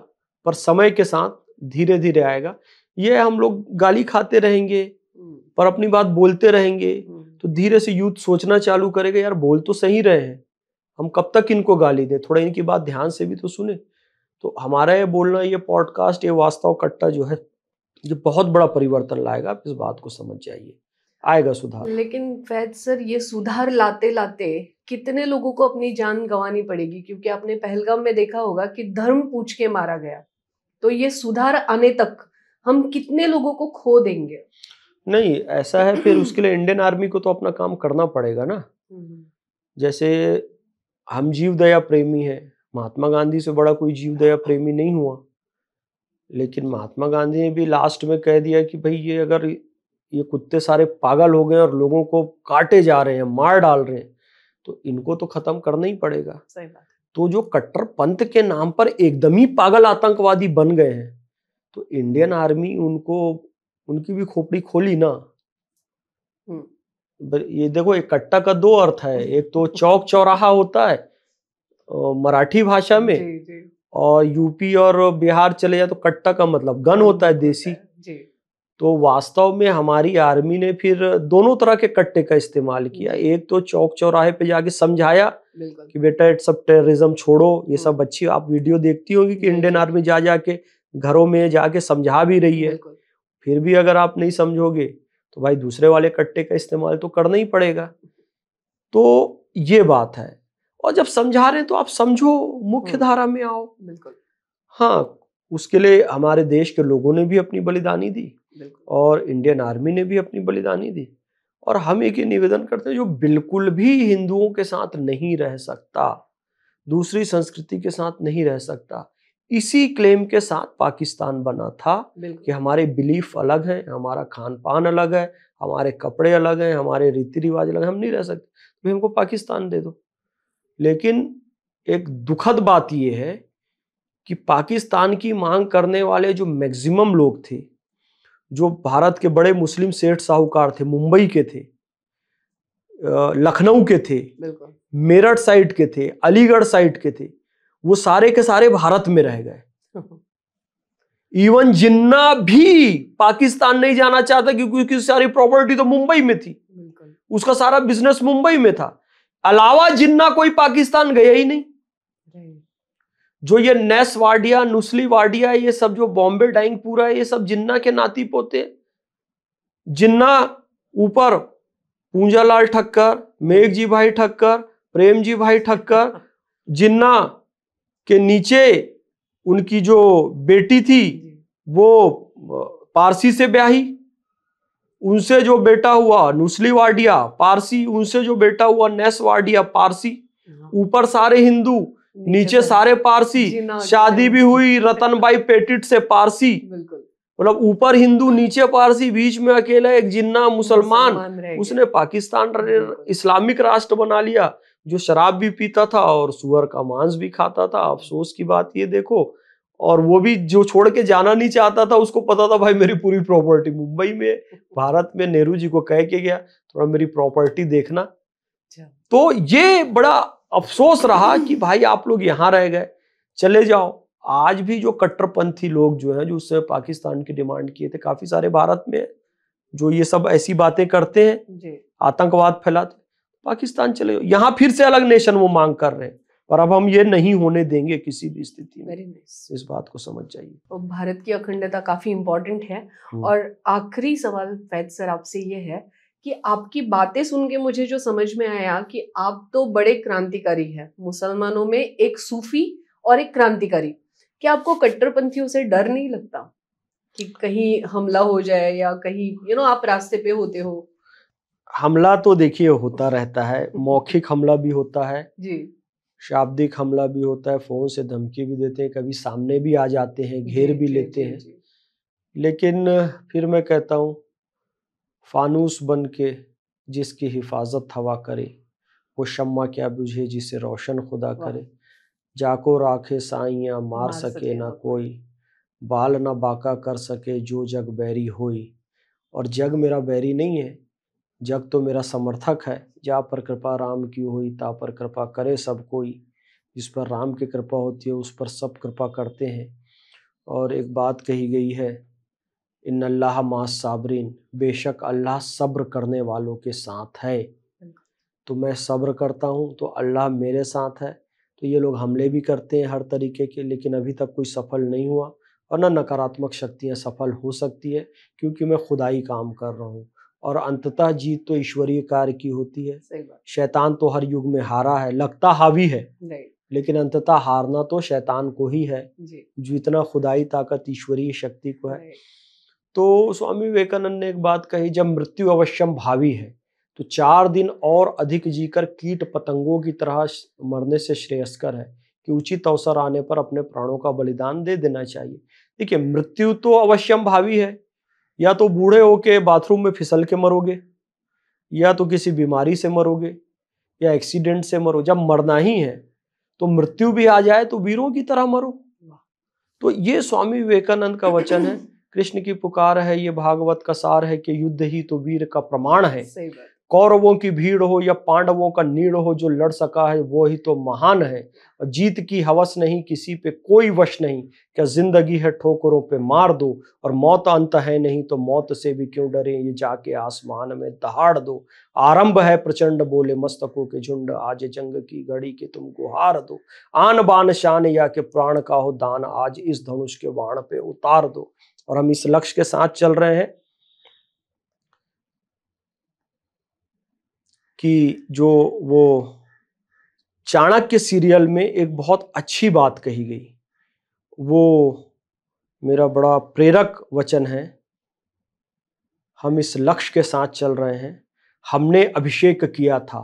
पर समय के साथ धीरे धीरे आएगा। ये हम लोग गाली खाते रहेंगे पर अपनी बात बोलते रहेंगे, तो धीरे से यूथ सोचना चालू करेगा, यार बोल तो सही रहे हैं, हम कब तक इनको गाली दें, थोड़ा इनकी बात ध्यान से भी तो सुने। तो हमारा ये बोलना, ये पॉडकास्ट, ये वास्तव कट्टा जो है, ये बहुत बड़ा परिवर्तन लाएगा। आप इस बात को समझ जाइए, आएगा सुधार। लेकिन फैज सर, ये सुधार लाते लाते कितने लोगों को अपनी जान गंवानी पड़ेगी? क्योंकि आपने पहलगाम में देखा होगा कि धर्म पूछ के मारा गया, तो ये सुधार आने तक हम कितने लोगों को खो देंगे? नहीं, ऐसा है, फिर उसके लिए इंडियन आर्मी को तो अपना काम करना पड़ेगा ना। जैसे हम जीव दया प्रेमी हैं, महात्मा गांधी से बड़ा कोई जीव दया प्रेमी नहीं हुआ, लेकिन महात्मा गांधी ने भी लास्ट में कह दिया कि भाई ये अगर ये कुत्ते सारे पागल हो गए और लोगों को काटे जा रहे हैं, मार डाल रहे हैं, तो इनको तो खत्म करना ही पड़ेगा। सही बात। तो जो कट्टरपंथ के नाम पर एकदम ही पागल आतंकवादी बन गए हैं, तो इंडियन आर्मी उनकी भी खोपड़ी खोली ना। ये देखो, एक कट्टा का दो अर्थ है, एक तो चौक चौराहा होता है मराठी भाषा में, जी। और यूपी और बिहार चले जाए तो कट्टा का मतलब गन होता है, देसी जी। तो वास्तव में हमारी आर्मी ने फिर दोनों तरह के कट्टे का इस्तेमाल किया। एक तो चौक चौराहे पे जाके समझाया कि बेटा ये सब टेररिज्म छोड़ो, ये सब अच्छी, आप वीडियो देखती होगी कि इंडियन आर्मी जा जाके घरों में जाके समझा भी रही है। फिर भी अगर आप नहीं समझोगे तो भाई दूसरे वाले कट्टे का इस्तेमाल तो करना ही पड़ेगा। तो ये बात है, और जब समझा रहे हैं तो आप समझो, मुख्य धारा में आओ। बिल्कुल। हाँ, उसके लिए हमारे देश के लोगों ने भी अपनी बलिदानी दी और इंडियन आर्मी ने भी अपनी बलिदानी दी। और हम एक ही निवेदन करते हैं, जो बिल्कुल भी हिंदुओं के साथ नहीं रह सकता, दूसरी संस्कृति के साथ नहीं रह सकता, इसी क्लेम के साथ पाकिस्तान बना था कि हमारे बिलीफ अलग हैं, हमारा खान पान अलग है, हमारे कपड़े अलग हैं, हमारे रीति रिवाज अलग हैं, हम नहीं रह सकते, तो हमको पाकिस्तान दे दो। लेकिन एक दुखद बात यह है कि पाकिस्तान की मांग करने वाले जो मैक्सिमम लोग थे, जो भारत के बड़े मुस्लिम सेठ साहूकार थे, मुंबई के थे, लखनऊ के थे, मेरठ साइड के थे, अलीगढ़ साइड के थे, वो सारे के सारे भारत में रह गए। इवन जिन्ना भी पाकिस्तान नहीं जाना चाहता क्योंकि उसकी सारी प्रॉपर्टी तो मुंबई में थी, उसका सारा बिजनेस मुंबई में था। अलावा जिन्ना कोई पाकिस्तान गया ही नहीं। जो ये नेस वाडिया, नुस्ली वाडिया, ये सब जो बॉम्बे डाइंग पूरा है, ये सब जिन्ना के नाती पोते। जिन्ना ऊपर पूंजालाल ठक्कर, मेघजी भाई ठक्कर, प्रेमजी भाई ठक्कर, जिन्ना के नीचे उनकी जो बेटी थी वो पारसी से ब्याही, उनसे जो बेटा हुआ नुस्ली वाडिया पारसी, उनसे जो बेटा हुआ नेस वाडिया पारसी, ऊपर सारे हिंदू नीचे सारे पारसी, शादी भी हुई रतनबाई पेटिट से पारसी, मतलब ऊपर हिंदू नीचे पारसी, बीच में अकेला एक जिन्ना मुसलमान, उसने पाकिस्तान इस्लामिक राष्ट्र बना लिया, जो शराब भी पीता था और सुअर का मांस भी खाता था। अफसोस की बात ये देखो, और वो भी जो छोड़ के जाना नहीं चाहता था, उसको पता था भाई मेरी पूरी प्रॉपर्टी मुंबई में, भारत में नेहरू जी को कह के गया थोड़ा मेरी प्रॉपर्टी देखना। तो ये बड़ा अफसोस रहा कि भाई आप लोग यहाँ रह गए, चले जाओ। आज भी जो कट्टरपंथी लोग जो हैं, जो उससे पाकिस्तान की डिमांड किए थे, काफी सारे भारत में जो ये सब ऐसी बातें करते हैं, आतंकवाद फैलाते, पाकिस्तान चले जाओ। यहाँ फिर से अलग नेशन वो मांग कर रहे हैं, पर अब हम ये नहीं होने देंगे किसी भी स्थिति में। इस बात को समझ जाइए। तो भारत की अखंडता काफी इंपॉर्टेंट है। और आखिरी सवाल फैज सर आपसे ये है कि आपकी बातें सुन के मुझे जो समझ में आया कि आप तो बड़े क्रांतिकारी हैं, मुसलमानों में एक सूफी और एक क्रांतिकारी। क्या आपको कट्टरपंथियों से डर नहीं लगता कि कहीं हमला हो जाए या कहीं आप रास्ते पे होते हो? हमला तो देखिए होता रहता है, मौखिक हमला भी होता है जी, शाब्दिक हमला भी होता है, फोन से धमकी भी देते हैं, कभी सामने भी आ जाते हैं, घेर भी लेते हैं। लेकिन फिर मैं कहता हूँ, फानूस बन के जिसकी हिफाजत हवा करे, वो शम्मा क्या बुझे जिसे रोशन खुदा करे। जाको राखे साइयाँ मार सके ना कोई, बाल ना बाका कर सके जो जग बैरी होई। और जग मेरा बैरी नहीं है, जग तो मेरा समर्थक है। जा पर कृपा राम की हुई, ता पर कृपा करे सब कोई। जिस पर राम की कृपा होती है उस पर सब कृपा करते हैं। और एक बात कही गई है, इन्नल्लाह मास साबरीन, बेशक अल्लाह सब्र करने वालों के साथ है। तो मैं सब्र करता हूँ तो अल्लाह मेरे साथ है। तो ये लोग हमले भी करते हैं हर तरीके के, लेकिन अभी तक कोई सफल नहीं हुआ। और ना नकारात्मक शक्तियाँ सफल हो सकती है, क्योंकि मैं खुदाई काम कर रहा हूँ। और अंततः जीत तो ईश्वरीय कार्य की होती है। शैतान तो हर युग में हारा है, लगता हावी है, लेकिन अंततः हारना तो शैतान को ही है, जो इतना खुदाई ताकत ईश्वरीय शक्ति को है। तो स्वामी विवेकानंद ने एक बात कही, जब मृत्यु अवश्यम भावी है तो 4 दिन और अधिक जीकर कीट पतंगों की तरह मरने से श्रेयस्कर है कि उचित अवसर आने पर अपने प्राणों का बलिदान दे देना चाहिए। देखिए, मृत्यु तो अवश्यम भावी है, या तो बूढ़े होके बाथरूम में फिसल के मरोगे, या तो किसी बीमारी से मरोगे, या एक्सीडेंट से मरो। जब मरना ही है तो मृत्यु भी आ जाए तो वीरों की तरह मरो। तो ये स्वामी विवेकानंद का वचन है, कृष्ण की पुकार है, ये भागवत का सार है कि युद्ध ही तो वीर का प्रमाण है। कौरवों की भीड़ हो या पांडवों का नीड़ हो, जो लड़ सका है वो ही तो महान है। और जीत की हवस नहीं, किसी पे कोई वश नहीं, क्या जिंदगी है ठोकरों पे मार दो, और मौत अंत है नहीं तो मौत से भी क्यों डरे, ये जाके आसमान में दहाड़ दो। आरंभ है प्रचंड बोले मस्तकों के झुंड, आज जंग की घड़ी के तुमको हार दो। आन बान शान या के प्राण का हो दान, आज इस धनुष के बाण पे उतार दो। और हम इस लक्ष्य के साथ चल रहे हैं कि जो वो चाणक्य सीरियल में एक बहुत अच्छी बात कही गई, वो मेरा बड़ा प्रेरक वचन है। हम इस लक्ष्य के साथ चल रहे हैं। हमने अभिषेक किया था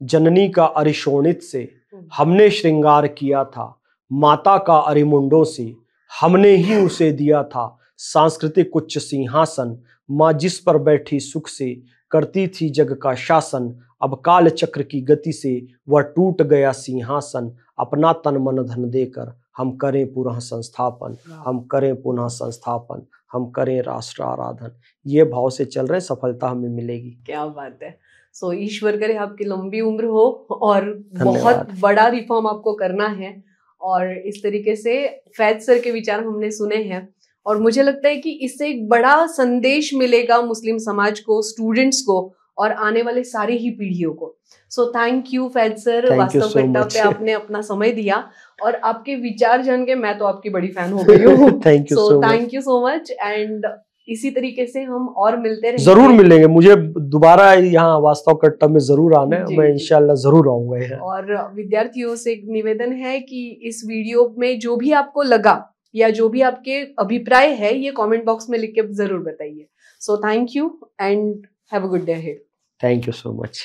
जननी का अरिशोणित से, हमने श्रृंगार किया था माता का अरिमुंडों से, हमने ही उसे दिया था सांस्कृतिक उच्च सिंहासन। माँ जिस पर बैठी सुख से करती थी जग का शासन, अब काल चक्र की गति से वह टूट गया सिंहासन। अपना तन मन धन देकर हम करें पुनः संस्थापन, हम करें पुनः संस्थापन, हम करें राष्ट्र आराधन। ये भाव से चल रहे, सफलता हमें मिलेगी। क्या बात है। सो ईश्वर करे आपकी लंबी उम्र हो और बहुत बड़ा रिफॉर्म आपको करना है। और इस तरीके से फैज सर के विचार हमने सुने हैं, और मुझे लगता है कि इससे एक बड़ा संदेश मिलेगा मुस्लिम समाज को, स्टूडेंट्स को, और आने वाले सारी ही पीढ़ियों को। So thank you Faiz sir, वास्तव कट्टा पे आपने अपना समय दिया, और आपके विचार जान के मैं तो आपकी बड़ी फैन हो गई हूँ। Thank you so much. And इसी तरीके से हम और मिलते रहेंगे। जरूर मिलेंगे, मुझे दोबारा यहाँ वास्तव कट्टा में जरूर आना है, जी, मैं जी। इंशाल्लाह जरूर आऊंगा यहाँ। और विद्यार्थियों से एक निवेदन है कि इस वीडियो में जो भी आपको लगा या जो भी आपके अभिप्राय है ये कमेंट बॉक्स में लिख के जरूर बताइए। So thank you and have a good day ahead. Thank you so much.